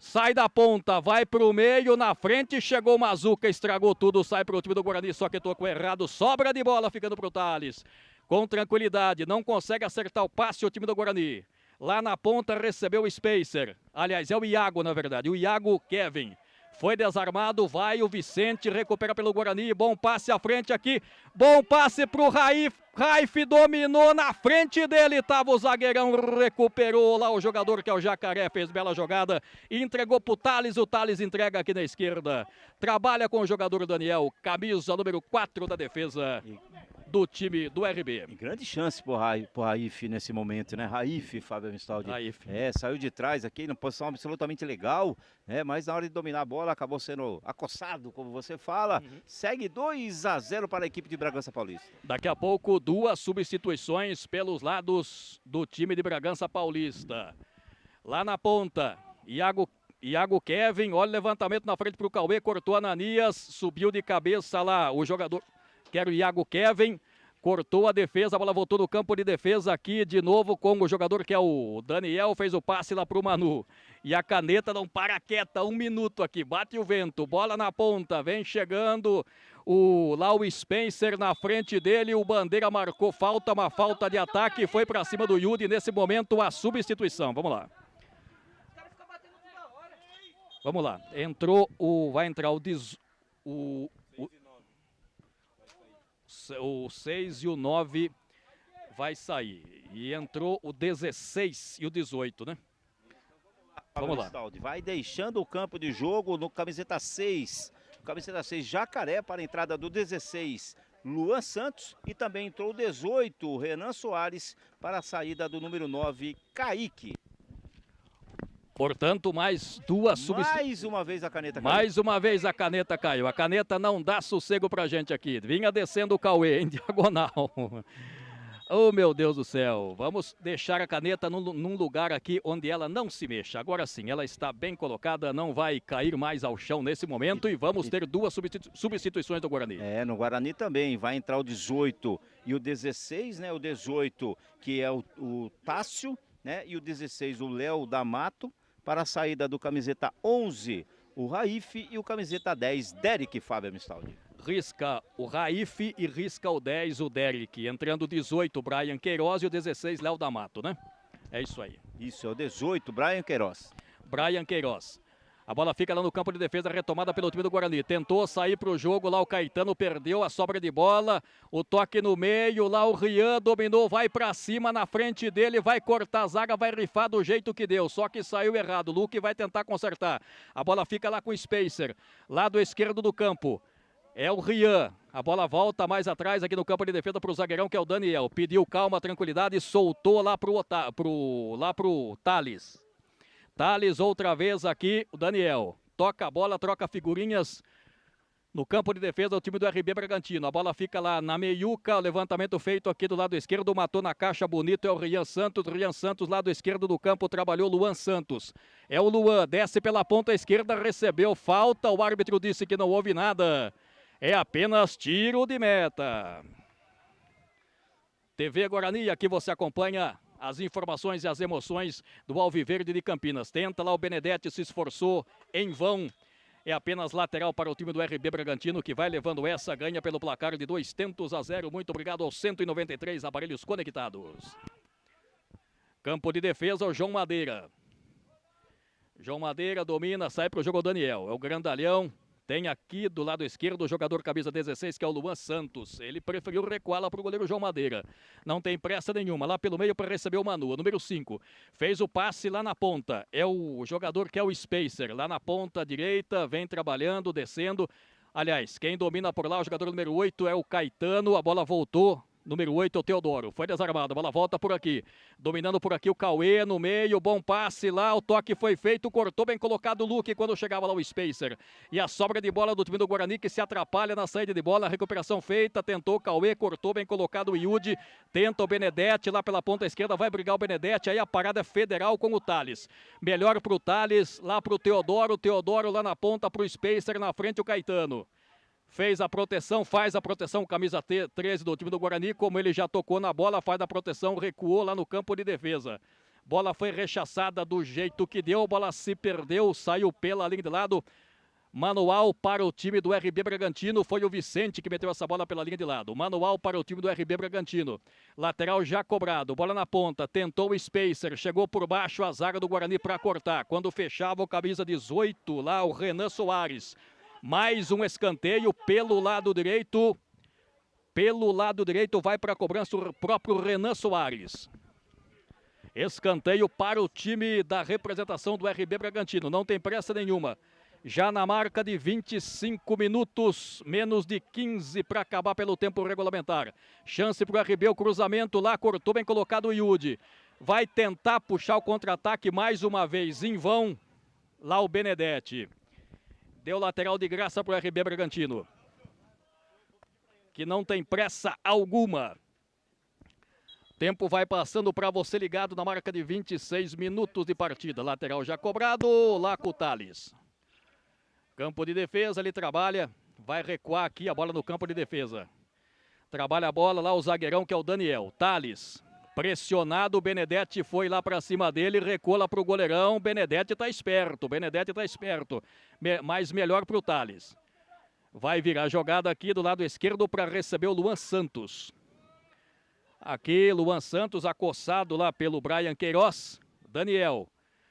Sai da ponta, vai para o meio, na frente chegou o Mazuca, estragou tudo, sai para o time do Guarani, só que tocou errado, sobra de bola ficando para o Thales. Com tranquilidade, não consegue acertar o passe o time do Guarani. Lá na ponta recebeu o Spacer, aliás é o Iago na verdade, o Iago Kevin. Foi desarmado, vai o Vicente, recupera pelo Guarani, bom passe à frente aqui, bom passe para o Raif, dominou na frente dele, estava o zagueirão, recuperou lá o jogador que é o Jacaré, fez bela jogada, entregou para o Thales entrega aqui na esquerda, trabalha com o jogador Daniel, camisa número 4 da defesa do time do RB. E grande chance pro Raif nesse momento, né? Raif, Fábio Amistaldi. Raif. Saiu de trás aqui, numa posição absolutamente legal, mas na hora de dominar a bola acabou sendo acossado, como você fala. Segue 2-0 para a equipe de Bragança Paulista. Daqui a pouco, 2 substituições pelos lados do time de Bragança Paulista. Lá na ponta, Iago Kevin, olha o levantamento na frente para o Cauê, cortou Ananias, subiu de cabeça lá o jogador... Quero o Iago Kevin, cortou a defesa, a bola voltou no campo de defesa aqui de novo com o jogador que é o Daniel, fez o passe lá para o Manu. E a caneta não para quieta, 1 minuto aqui, bate o vento, bola na ponta, vem chegando lá o Spencer na frente dele, o Bandeira marcou falta, uma falta de ataque, foi para cima do Yudi, nesse momento a substituição, vamos lá. Vamos lá, vai entrar o 6 e o 9 vai sair. E entrou o 16 e o 18, né? Vamos lá. Vai deixando o campo de jogo no camiseta 6. Camiseta 6, Jacaré, para a entrada do 16, Luan Santos. E também entrou o 18, Renan Soares, para a saída do número 9, Kaique. Portanto, mais 2 substituições. Mais uma vez a caneta caiu. Mais uma vez a caneta caiu. A caneta não dá sossego pra gente aqui. Vinha descendo o Cauê em diagonal. Oh, meu Deus do céu. Vamos deixar a caneta num lugar aqui onde ela não se mexa. Agora sim, ela está bem colocada, não vai cair mais ao chão nesse momento. E vamos ter 2 substituições do Guarani. No Guarani também. Vai entrar o 18 e o 16, né? O 18, que é o Tássio, né? E o 16, o Léo D'Amato. Para a saída do camiseta 11, o Raif, e o camiseta 10, Derek, Fábio Amistaldi. Risca o Raif e risca o 10, o Derek. Entrando o 18, o Brian Queiroz, e o 16, Léo D'Amato, né? É isso aí. Isso, é o 18, Brian Queiroz. Brian Queiroz. A bola fica lá no campo de defesa, retomada pelo time do Guarani. Tentou sair para o jogo, lá o Caetano perdeu a sobra de bola. O toque no meio, lá o Rian dominou, vai para cima, na frente dele, vai cortar a zaga, vai rifar do jeito que deu. Só que saiu errado, o Luque vai tentar consertar. A bola fica lá com o Spacer, lado esquerdo do campo. É o Rian, a bola volta mais atrás aqui no campo de defesa para o zagueirão, que é o Daniel. Pediu calma, tranquilidade e soltou lá pro Thales. Thales outra vez aqui, o Daniel. Toca a bola, troca figurinhas no campo de defesa do time do RB Bragantino. A bola fica lá na meiuca, o levantamento feito aqui do lado esquerdo, matou na caixa, bonito, é o Rian Santos, lado esquerdo do campo, trabalhou Luan Santos. É o Luan, desce pela ponta esquerda, recebeu falta, o árbitro disse que não houve nada. É apenas tiro de meta. TV Guarani, aqui você acompanha as informações e as emoções do Alviverde de Campinas. Tenta lá o Benedetti, se esforçou em vão. É apenas lateral para o time do RB Bragantino, que vai levando essa, ganha pelo placar de 2-0. Muito obrigado aos 193 aparelhos conectados. Campo de defesa, o João Madeira. João Madeira domina, sai para o jogo o Daniel. É o grandalhão. Tem aqui do lado esquerdo o jogador camisa 16, que é o Luan Santos. Ele preferiu recuar lá para o goleiro João Madeira. Não tem pressa nenhuma. Lá pelo meio para receber o Manu, número 5. Fez o passe lá na ponta. É o jogador que é o Spacer. Lá na ponta direita, vem trabalhando, descendo. Aliás, quem domina por lá, o jogador número 8 é o Caetano. A bola voltou. Número 8, o Teodoro. Foi desarmado, a bola volta por aqui. Dominando por aqui o Cauê no meio. Bom passe lá, o toque foi feito. Cortou bem colocado o Luque quando chegava lá o Spacer. E a sobra de bola do time do Guarani, que se atrapalha na saída de bola. A recuperação feita, tentou o Cauê, cortou bem colocado o Yudi. Tenta o Benedetti lá pela ponta esquerda, vai brigar o Benedetti. Aí a parada é federal com o Thales. Melhor pro Thales, lá pro Teodoro. Teodoro lá na ponta pro Spacer, na frente o Caetano. Fez a proteção, faz a proteção, camisa 13 do time do Guarani, como ele já tocou na bola, faz a proteção, recuou lá no campo de defesa. Bola foi rechaçada do jeito que deu, bola se perdeu, saiu pela linha de lado. Manual para o time do RB Bragantino, foi o Vicente que meteu essa bola pela linha de lado. Manual para o time do RB Bragantino. Lateral já cobrado, bola na ponta, tentou o Spacer, chegou por baixo a zaga do Guarani para cortar. Quando fechava o camisa 18, lá o Renan Soares. Mais um escanteio pelo lado direito. Pelo lado direito vai para a cobrança o próprio Renan Soares. Escanteio para o time da representação do RB Bragantino. Não tem pressa nenhuma. Já na marca de 25 minutos, menos de 15 para acabar pelo tempo regulamentar. Chance para o RB, o cruzamento lá, cortou bem colocado o Yudi. Vai tentar puxar o contra-ataque mais uma vez, em vão. Lá o Benedetti. Deu lateral de graça para o RB Bragantino, que não tem pressa alguma. Tempo vai passando para você ligado na marca de 26 minutos de partida. Lateral já cobrado, lá com o Thales. Campo de defesa, ele trabalha, vai recuar aqui a bola no campo de defesa. Trabalha a bola lá o zagueirão, que é o Daniel. Thales. Pressionado, o Benedetti foi lá para cima dele, recuou lá para o goleirão. Benedetti tá esperto, mas melhor para o Thales. Vai virar a jogada aqui do lado esquerdo para receber o Luan Santos. Aqui, Luan Santos acossado lá pelo Brian Queiroz. Daniel,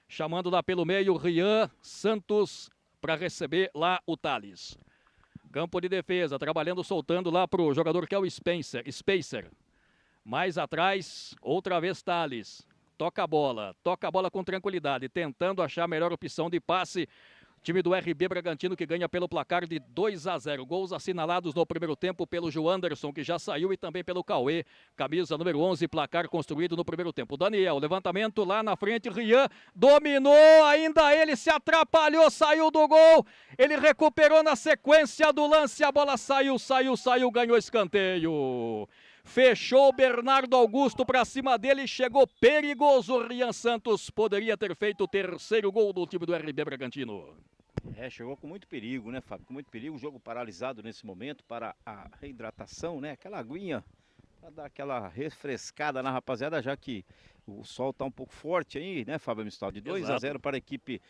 chamando lá pelo meio, Rian Santos para receber lá o Thales. Campo de defesa, trabalhando, soltando lá para o jogador que é o Spacer. Mais atrás, outra vez Thales. Toca a bola com tranquilidade, tentando achar a melhor opção de passe. Time do RB Bragantino que ganha pelo placar de 2-0. Gols assinalados no primeiro tempo pelo João Anderson, que já saiu, e também pelo Cauê, camisa número 11, placar construído no primeiro tempo. Daniel, levantamento lá na frente, Rian dominou, ainda ele se atrapalhou, saiu do gol. Ele recuperou na sequência do lance, a bola saiu, ganhou escanteio. Fechou o Bernardo Augusto para cima dele, chegou perigoso. O Rian Santos poderia ter feito o terceiro gol do time do RB Bragantino. Chegou com muito perigo, né, Fábio? Com muito perigo, o jogo paralisado nesse momento para a reidratação, né? Aquela aguinha para dar aquela refrescada na rapaziada, já que o sol tá um pouco forte aí, né, Fábio Amistal? De 2-0 para a equipe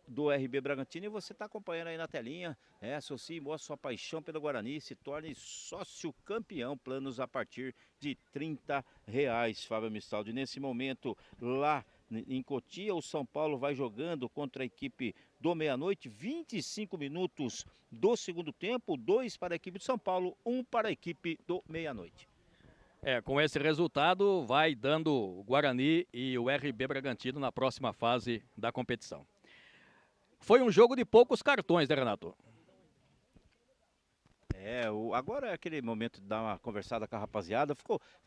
do RB Bragantino. E você tá acompanhando aí na telinha, associe, mostre sua paixão pelo Guarani, se torne sócio campeão, planos a partir de R$30, Fábio Amistal. Nesse momento, lá em Cotia. O São Paulo vai jogando contra a equipe do Meia-Noite. 25 minutos do segundo tempo, 2 para a equipe do São Paulo, 1 para a equipe do Meia-Noite. Com esse resultado vai dando o Guarani e o RB Bragantino na próxima fase da competição. Foi um jogo de poucos cartões, né, Renato? Agora é aquele momento de dar uma conversada com a rapaziada.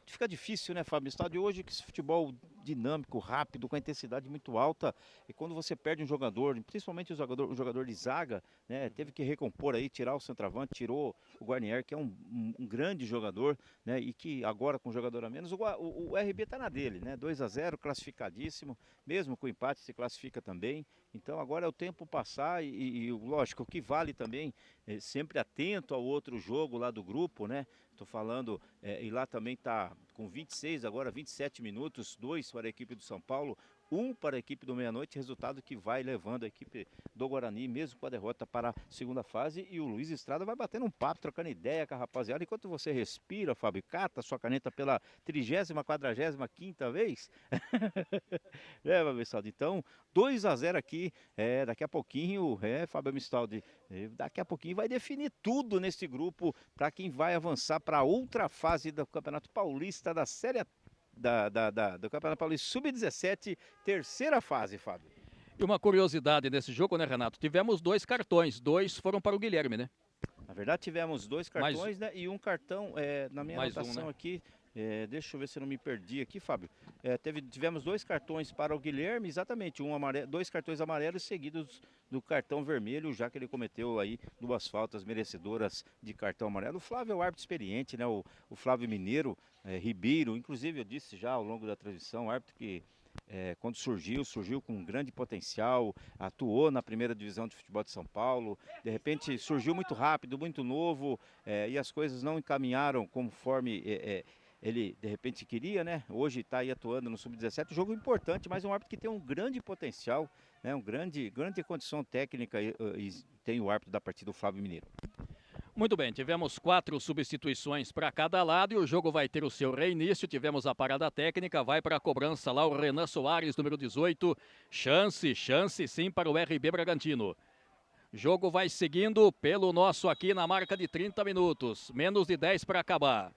Fica difícil, né, Fábio? O estádio hoje, que esse futebol dinâmico, rápido, com a intensidade muito alta. E quando você perde um jogador, principalmente o jogador de zaga, né, teve que recompor aí, tirar o centroavante, tirou o Guarnier, que é um grande jogador, né, e que agora com um jogador a menos, o RB tá na dele, né? 2-0, classificadíssimo, mesmo com o empate se classifica também. Então agora é o tempo passar e lógico, o que vale também, sempre atento ao outro jogo lá do grupo, né? Tô falando, e lá também tá com 26, agora 27 minutos, 2 para a equipe do São Paulo, 1 para a equipe do Meia-Noite, resultado que vai levando a equipe do Guarani, mesmo com a derrota, para a segunda fase. E o Luiz Estrada vai batendo um papo, trocando ideia com a rapaziada. Enquanto você respira, Fábio, cata a sua caneta pela 30ª, 45ª vez. Fábio Mistaldi, então 2-0 aqui, daqui a pouquinho, Fábio Mistaldi, daqui a pouquinho vai definir tudo nesse grupo para quem vai avançar para a outra fase do Campeonato Paulista da Série A. Do Campeonato Paulista Sub-17, terceira fase, Fábio. E uma curiosidade nesse jogo, né, Renato? Tivemos 2 cartões, 2 foram para o Guilherme, né? Na verdade, tivemos 2 cartões, né, e um cartão, na minha anotação, né, aqui, deixa eu ver se eu não me perdi aqui, Fábio. Tivemos 2 cartões para o Guilherme, exatamente, 2 cartões amarelos seguidos do cartão vermelho, já que ele cometeu aí 2 faltas merecedoras de cartão amarelo. O Flávio é o árbitro experiente, né, o Flávio Mineiro, Ribeiro, inclusive eu disse já ao longo da transmissão, árbitro que quando surgiu com um grande potencial, atuou na primeira divisão de futebol de São Paulo, de repente surgiu muito rápido, muito novo, e as coisas não encaminharam conforme ele de repente queria, né? Hoje está aí atuando no Sub-17, jogo importante, mas um árbitro que tem um grande potencial, né? Grande condição técnica, e tem o árbitro da partida, o Flávio Mineiro. Muito bem, tivemos 4 substituições para cada lado e o jogo vai ter o seu reinício. Tivemos a parada técnica, vai para a cobrança lá o Renan Soares, número 18. Chance sim para o RB Bragantino. Jogo vai seguindo pelo nosso aqui na marca de 30 minutos, menos de 10 para acabar.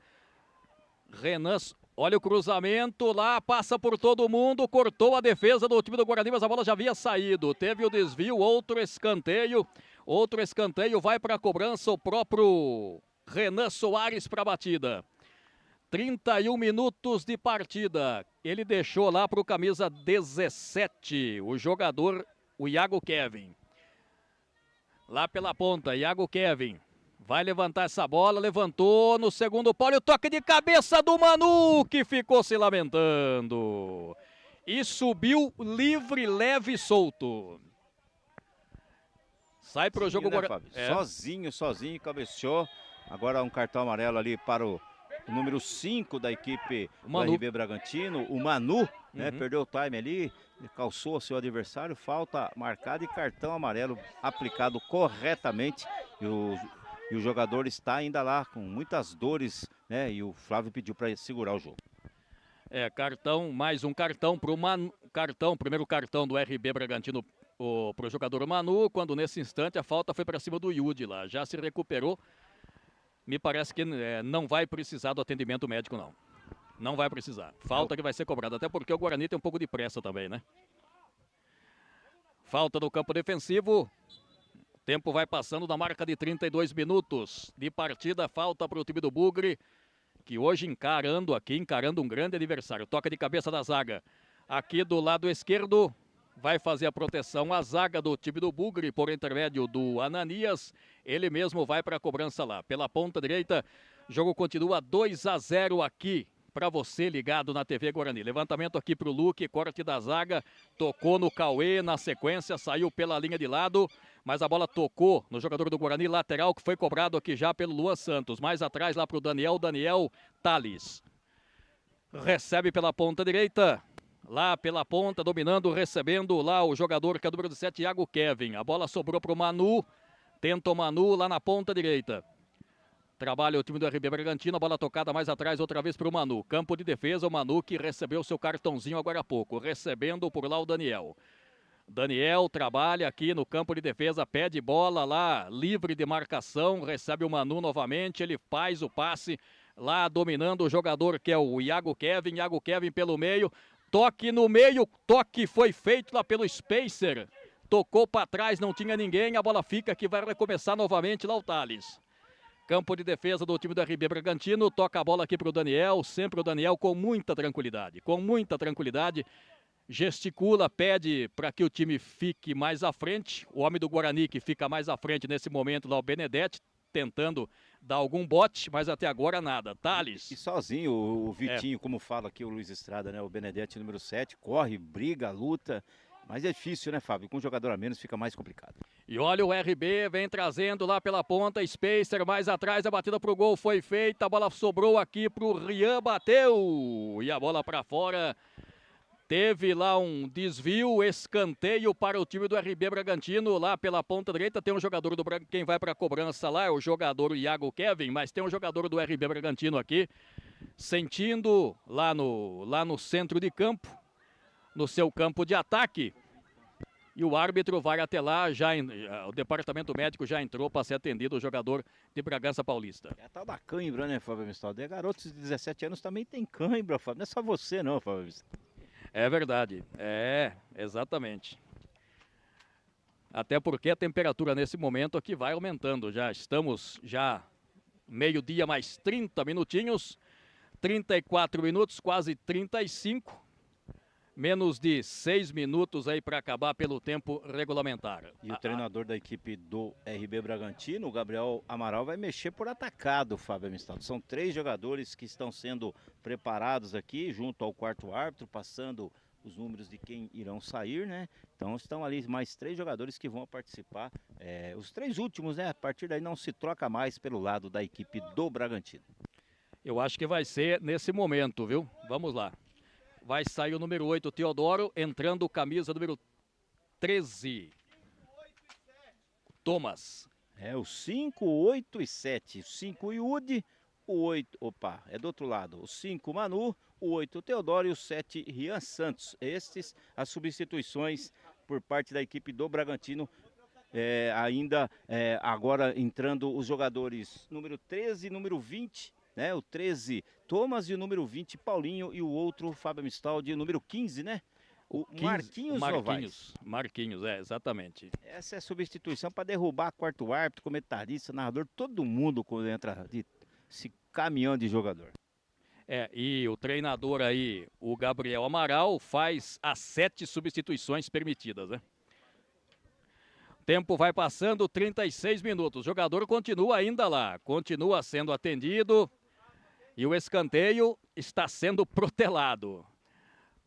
Renan, olha o cruzamento lá, passa por todo mundo, cortou a defesa do time do Guarani, mas a bola já havia saído. Teve o desvio, outro escanteio vai para a cobrança, o próprio Renan Soares para a batida. 31 minutos de partida, ele deixou lá para o camisa 17, o jogador, o Iago Kevin. Lá pela ponta, Iago Kevin. Vai levantar essa bola, levantou no segundo pau, e o toque de cabeça do Manu, que ficou se lamentando. E subiu livre, leve e solto. Sai para o jogo, né, Fábio? Sozinho, cabeceou. Agora um cartão amarelo ali para o número 5 da equipe do RB Bragantino, o Manu, né? Perdeu o time ali, calçou o seu adversário, falta marcada e cartão amarelo aplicado corretamente. E o jogador está ainda lá com muitas dores, né? E o Flávio pediu para segurar o jogo. Mais um cartão para o Manu, primeiro cartão do RB Bragantino para o jogador Manu, quando nesse instante a falta foi para cima do Yudi lá, já se recuperou. Me parece que não vai precisar do atendimento médico, não. Não vai precisar. Falta que vai ser cobrada, até porque o Guarani tem um pouco de pressa também, né? Falta no campo defensivo. Tempo vai passando na marca de 32 minutos de partida. Falta para o time do Bugre, que hoje encarando um grande adversário. Toca de cabeça da zaga. Aqui do lado esquerdo vai fazer a proteção a zaga do time do Bugre por intermédio do Ananias. Ele mesmo vai para a cobrança lá. Pela ponta direita, jogo continua 2-0 aqui para você ligado na TV Guarani. Levantamento aqui para o Luque, corte da zaga, tocou no Cauê, na sequência saiu pela linha de lado, mas a bola tocou no jogador do Guarani, lateral, que foi cobrado aqui já pelo Luan Santos. Mais atrás lá para o Daniel Tales. Recebe pela ponta direita. Lá pela ponta, dominando, recebendo lá o jogador que é o número 7, Iago Kevin. A bola sobrou para o Manu. Tenta o Manu lá na ponta direita. Trabalha o time do RB Bragantino, a bola tocada mais atrás, outra vez para o Manu. Campo de defesa, o Manu que recebeu seu cartãozinho agora há pouco. Recebendo por lá o Daniel. Daniel trabalha aqui no campo de defesa, pede bola lá, livre de marcação, recebe o Manu novamente, ele faz o passe lá dominando o jogador que é o Iago Kevin pelo meio, toque no meio, toque foi feito lá pelo Spacer, tocou para trás, não tinha ninguém, a bola fica que vai recomeçar novamente lá o Thales. Campo de defesa do time do RB Bragantino, toca a bola aqui para o Daniel, sempre o Daniel com muita tranquilidade, gesticula, pede para que o time fique mais à frente, o homem do Guarani que fica mais à frente nesse momento lá, o Benedetti, tentando dar algum bote, mas até agora nada. Thales. E sozinho, o Vitinho, como fala aqui o Luiz Estrada, né? O Benedetti, número 7, corre, briga, luta. Mas é difícil, né, Fábio? Com um jogador a menos fica mais complicado. E olha o RB, vem trazendo lá pela ponta, Spacer mais atrás, a batida pro gol foi feita, a bola sobrou aqui pro Rian, bateu! E a bola para fora, teve lá um desvio, escanteio para o time do RB Bragantino, lá pela ponta direita, tem um jogador do Bragantino, quem vai para a cobrança lá é o jogador Iago Kevin, mas tem um jogador do RB Bragantino aqui, sentindo lá no centro de campo, no seu campo de ataque, e o árbitro vai até lá, o departamento médico já entrou para ser atendido o jogador de Bragança Paulista. É a tal da cãibra, né, Fábio Mistaldo? Garotos de 17 anos também tem cãibra, Fábio. Não é só você não, Fábio Mistaldo. É verdade, exatamente. Até porque a temperatura nesse momento aqui vai aumentando, já estamos meio-dia mais 30 minutinhos, 34 minutos, quase 35. Menos de 6 minutos aí para acabar pelo tempo regulamentar. E o treinador da equipe do RB Bragantino, o Gabriel Amaral, vai mexer por atacado, Fábio Mistaldo. São 3 jogadores que estão sendo preparados aqui, junto ao quarto árbitro, passando os números de quem irão sair, né? Então estão ali mais 3 jogadores que vão participar. Os 3 últimos, né? A partir daí não se troca mais pelo lado da equipe do Bragantino. Eu acho que vai ser nesse momento, viu? Vamos lá. Vai sair o número 8, Teodoro, entrando camisa número 13. Thomas. O 5, 8 e 7. O 5 Yudi, o 8, é do outro lado. O 5 Manu, o 8 Teodoro e o 7 Rian Santos. Estes as substituições por parte da equipe do Bragantino. Agora entrando os jogadores número 13 e número 20. Né, o 13, Thomas, e o número 20, Paulinho, e o outro, Fábio Mistaldi, o número 15, né? O 15, Marquinhos, exatamente. Essa é a substituição para derrubar quarto árbitro, comentarista, narrador, todo mundo quando entra esse caminhão de jogador. E o treinador aí, o Gabriel Amaral, faz as 7 substituições permitidas, né? Tempo vai passando, 36 minutos. O jogador continua ainda lá, continua sendo atendido. E o escanteio está sendo protelado.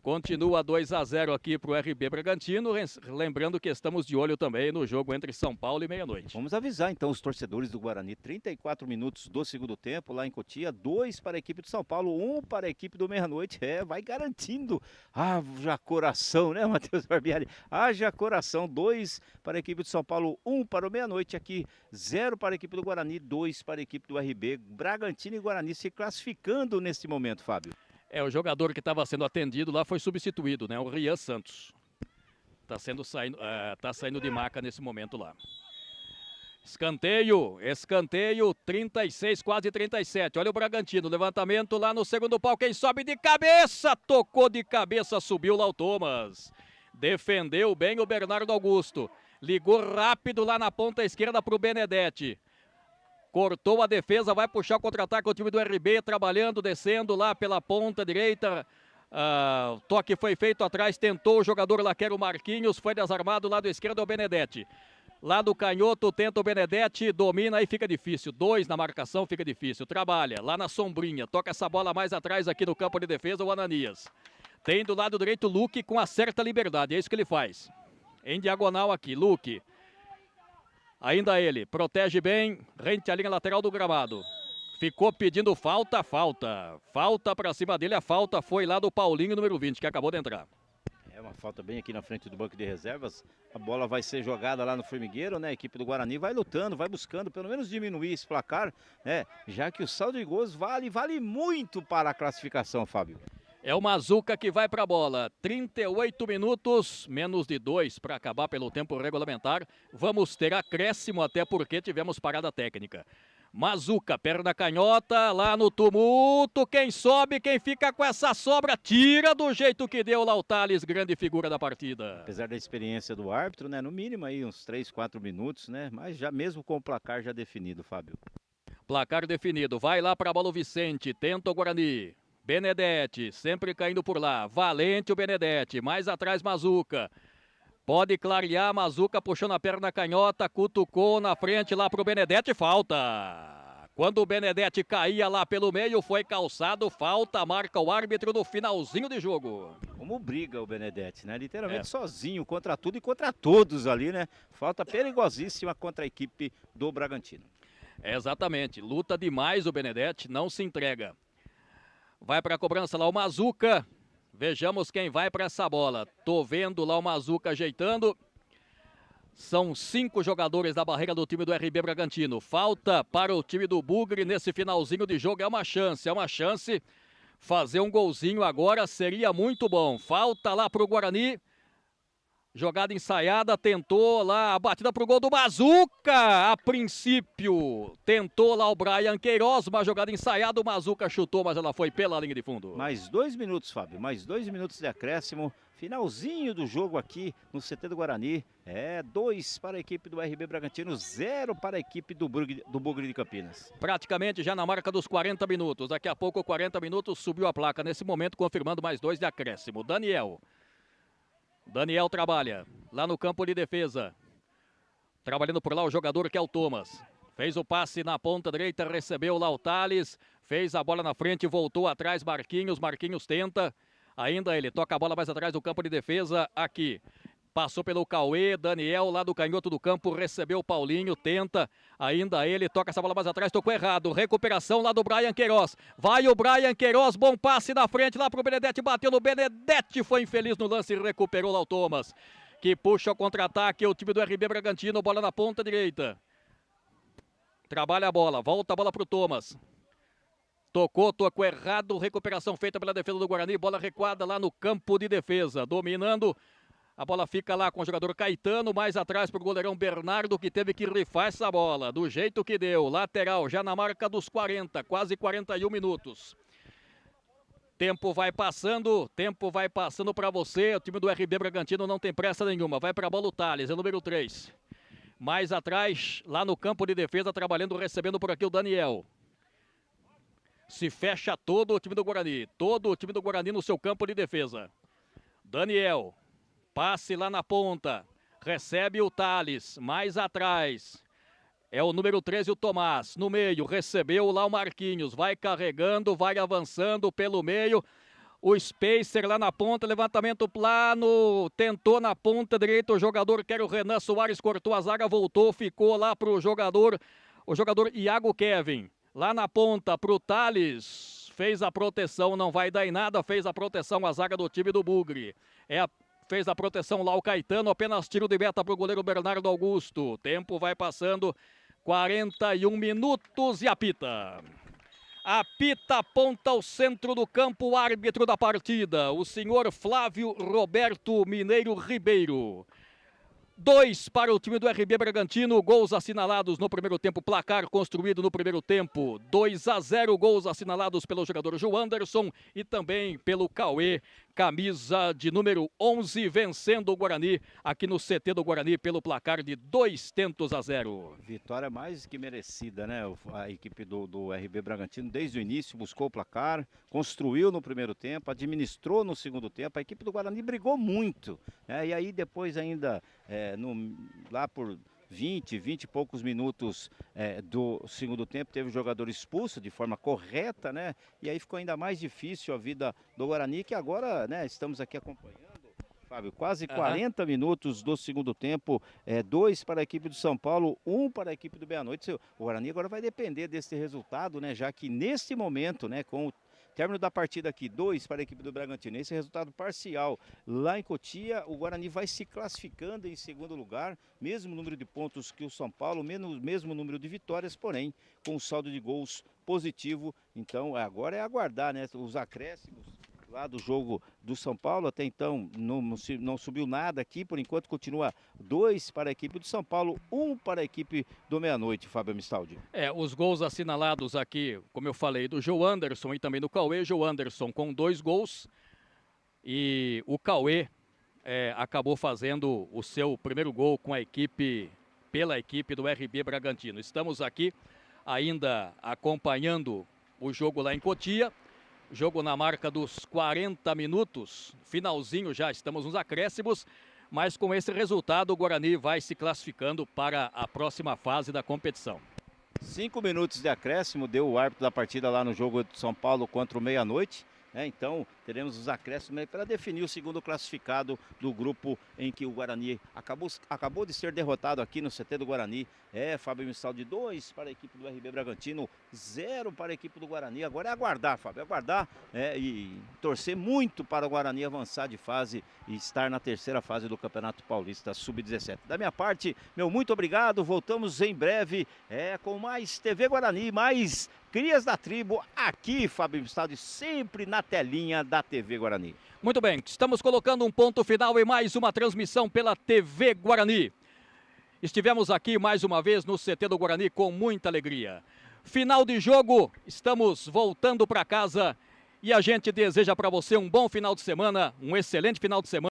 Continua 2-0 aqui para o RB Bragantino, lembrando que estamos de olho também no jogo entre São Paulo e meia-noite. Vamos avisar então os torcedores do Guarani, 34 minutos do segundo tempo lá em Cotia, 2 para a equipe do São Paulo, 1 para a equipe do meia-noite, vai garantindo, haja coração, né, Matheus Barbieri? Haja coração, 2 para a equipe do São Paulo, 1 para o meia-noite aqui, 0 para a equipe do Guarani, 2 para a equipe do RB, Bragantino e Guarani se classificando nesse momento, Fábio. O jogador que estava sendo atendido lá foi substituído, né? O Rian Santos. Tá saindo de maca nesse momento lá. Escanteio, 36, quase 37. Olha o Bragantino, levantamento lá no segundo pau. Quem sobe de cabeça, tocou de cabeça, subiu lá o Thomas. Defendeu bem o Bernardo Augusto. Ligou rápido lá na ponta esquerda para o Benedetti. Cortou a defesa, vai puxar o contra-ataque o time do RB, trabalhando, descendo lá pela ponta direita. O toque foi feito atrás, tentou o jogador lá, que era o Marquinhos, foi desarmado, lado esquerdo é o Benedetti. Lado canhoto, tenta o Benedetti, domina, aí fica difícil. 2 na marcação, fica difícil. Trabalha, lá na sombrinha, toca essa bola mais atrás aqui no campo de defesa, o Ananias. Tem do lado direito o Luque com a certa liberdade, é isso que ele faz. Em diagonal aqui, Luque. Ainda ele, protege bem, rente à linha lateral do gramado. Ficou pedindo falta. Falta pra cima dele, a falta foi lá do Paulinho, número 20, que acabou de entrar. É uma falta bem aqui na frente do banco de reservas. A bola vai ser jogada lá no formigueiro, né? A equipe do Guarani vai lutando, vai buscando pelo menos diminuir esse placar, né? Já que o saldo de gols vale muito para a classificação, Fábio. É o Mazuca que vai para a bola. 38 minutos, menos de 2 para acabar pelo tempo regulamentar. Vamos ter acréscimo até porque tivemos parada técnica. Mazuca, perna canhota, lá no tumulto, quem sobe, quem fica com essa sobra, tira do jeito que deu lá o Thales, grande figura da partida. Apesar da experiência do árbitro, né, no mínimo aí uns 3, 4 minutos, né, mas já mesmo com o placar já definido, Fábio. Placar definido, vai lá para a bola o Vicente, tenta o Guarani. Benedetti, sempre caindo por lá, valente o Benedetti, mais atrás Mazuca. Pode clarear, Mazuca puxando a perna canhota, cutucou na frente lá pro Benedetti, falta. Quando o Benedetti caía lá pelo meio, foi calçado, falta, marca o árbitro no finalzinho de jogo. Como briga o Benedetti, né? Literalmente sozinho, contra tudo e contra todos ali, né? Falta perigosíssima contra a equipe do Bragantino. Exatamente, luta demais o Benedetti, não se entrega. Vai para a cobrança lá o Mazuca. Vejamos quem vai para essa bola. Tô vendo lá o Mazuca ajeitando. São 5 jogadores da barreira do time do RB Bragantino. Falta para o time do Bugre nesse finalzinho de jogo. É uma chance. Fazer um golzinho agora seria muito bom. Falta lá para o Guarani. Jogada ensaiada, tentou lá a batida pro gol do Mazuca. A princípio, tentou lá o Brian Queiroz, uma jogada ensaiada, o Mazuca chutou, mas ela foi pela linha de fundo. Mais 2 minutos, Fábio, mais 2 minutos de acréscimo. Finalzinho do jogo aqui no CT do Guarani. 2 para a equipe do RB Bragantino, 0 para a equipe do Bugre de Campinas. Praticamente já na marca dos 40 minutos. Daqui a pouco, 40 minutos, subiu a placa. Nesse momento, confirmando mais 2 de acréscimo. Daniel trabalha lá no campo de defesa. Trabalhando por lá o jogador que é o Thomas. Fez o passe na ponta direita, recebeu lá o Thales. Fez a bola na frente, voltou atrás Marquinhos. Marquinhos tenta. Ainda ele toca a bola mais atrás do campo de defesa aqui. Passou pelo Cauê, Daniel lá do canhoto do campo, recebeu o Paulinho, tenta, ainda ele, toca essa bola mais atrás, tocou errado, recuperação lá do Brian Queiroz, vai o Brian Queiroz, bom passe na frente lá pro Benedetti, bateu no Benedetti, foi infeliz no lance e recuperou lá o Thomas, que puxa o contra-ataque, o time do RB Bragantino, bola na ponta direita, trabalha a bola, volta a bola pro Thomas. Tocou errado, recuperação feita pela defesa do Guarani, bola recuada lá no campo de defesa, dominando. A bola fica lá com o jogador Caetano, mais atrás para o goleirão Bernardo, que teve que rifar essa bola, do jeito que deu. Lateral, já na marca dos 40, quase 41 minutos. Tempo vai passando para você. O time do RB Bragantino não tem pressa nenhuma. Vai para a bola o Thales, é o número 3. Mais atrás, lá no campo de defesa, trabalhando, recebendo por aqui o Daniel. Se fecha todo o time do Guarani. Todo o time do Guarani no seu campo de defesa. Daniel. Passe lá na ponta, recebe o Thales, mais atrás, é o número 13, o Tomás, no meio, recebeu lá o Marquinhos, vai carregando, vai avançando pelo meio, o Spacer lá na ponta, levantamento plano, tentou na ponta direita, o jogador que era o Renan Soares, cortou a zaga, voltou, ficou lá para o jogador Iago Kevin, lá na ponta para o Thales, fez a proteção, não vai dar em nada, fez a proteção a zaga do time do Bugre, fez a proteção lá o Caetano, apenas tiro de meta para o goleiro Bernardo Augusto. Tempo vai passando, 41 minutos e apita. Apita, aponta ao centro do campo, o árbitro da partida, o senhor Flávio Roberto Mineiro Ribeiro. 2 para o time do RB Bragantino, gols assinalados no primeiro tempo, placar construído no primeiro tempo, 2-0, gols assinalados pelo jogador João Anderson e também pelo Cauê, camisa de número 11, vencendo o Guarani aqui no CT do Guarani pelo placar de 2-0. Vitória mais que merecida, né? A equipe do RB Bragantino desde o início buscou o placar, construiu no primeiro tempo, administrou no segundo tempo, a equipe do Guarani brigou muito, né? E aí depois ainda lá por 20 e poucos minutos do segundo tempo, teve o jogador expulso de forma correta, né? E aí ficou ainda mais difícil a vida do Guarani, que agora, né, estamos aqui acompanhando, Fábio, quase 40 minutos do segundo tempo, 2 para a equipe do São Paulo, 1 para a equipe do Boa Noite. O Guarani agora vai depender desse resultado, né? Já que neste momento, né, com o Término da partida aqui, 2 para a equipe do Bragantino. Esse resultado parcial lá em Cotia, o Guarani vai se classificando em segundo lugar, mesmo número de pontos que o São Paulo, mesmo número de vitórias, porém com um saldo de gols positivo. Então agora é aguardar, né, os acréscimos lá do jogo do São Paulo. Até então não subiu nada aqui, por enquanto continua 2 para a equipe do São Paulo, 1 para a equipe do Meia-Noite, Fábio Amistaldi. Os gols assinalados aqui, como eu falei, do Joe Anderson e também do Cauê. Joe Anderson com 2 gols e o Cauê acabou fazendo o seu primeiro gol com a equipe, pela equipe do RB Bragantino. Estamos aqui ainda acompanhando o jogo lá em Cotia. Jogo na marca dos 40 minutos, finalzinho já, estamos nos acréscimos, mas com esse resultado o Guarani vai se classificando para a próxima fase da competição. 5 minutos de acréscimo deu o árbitro da partida lá no jogo de São Paulo contra o Meia-Noite. Então teremos os acréscimos para definir o segundo classificado do grupo em que o Guarani acabou de ser derrotado aqui no CT do Guarani. Fábio Amistaldi, 2 para a equipe do RB Bragantino, 0 para a equipe do Guarani. Agora é aguardar, Fábio, aguardar e torcer muito para o Guarani avançar de fase e estar na terceira fase do Campeonato Paulista Sub-17. Da minha parte, meu muito obrigado, voltamos em breve com mais TV Guarani, mais Crias da Tribo, aqui, Fábio Amistaldi, sempre na telinha da TV Guarani. Muito bem, estamos colocando um ponto final em mais uma transmissão pela TV Guarani. Estivemos aqui mais uma vez no CT do Guarani com muita alegria. Final de jogo, estamos voltando para casa e a gente deseja para você um bom final de semana, um excelente final de semana.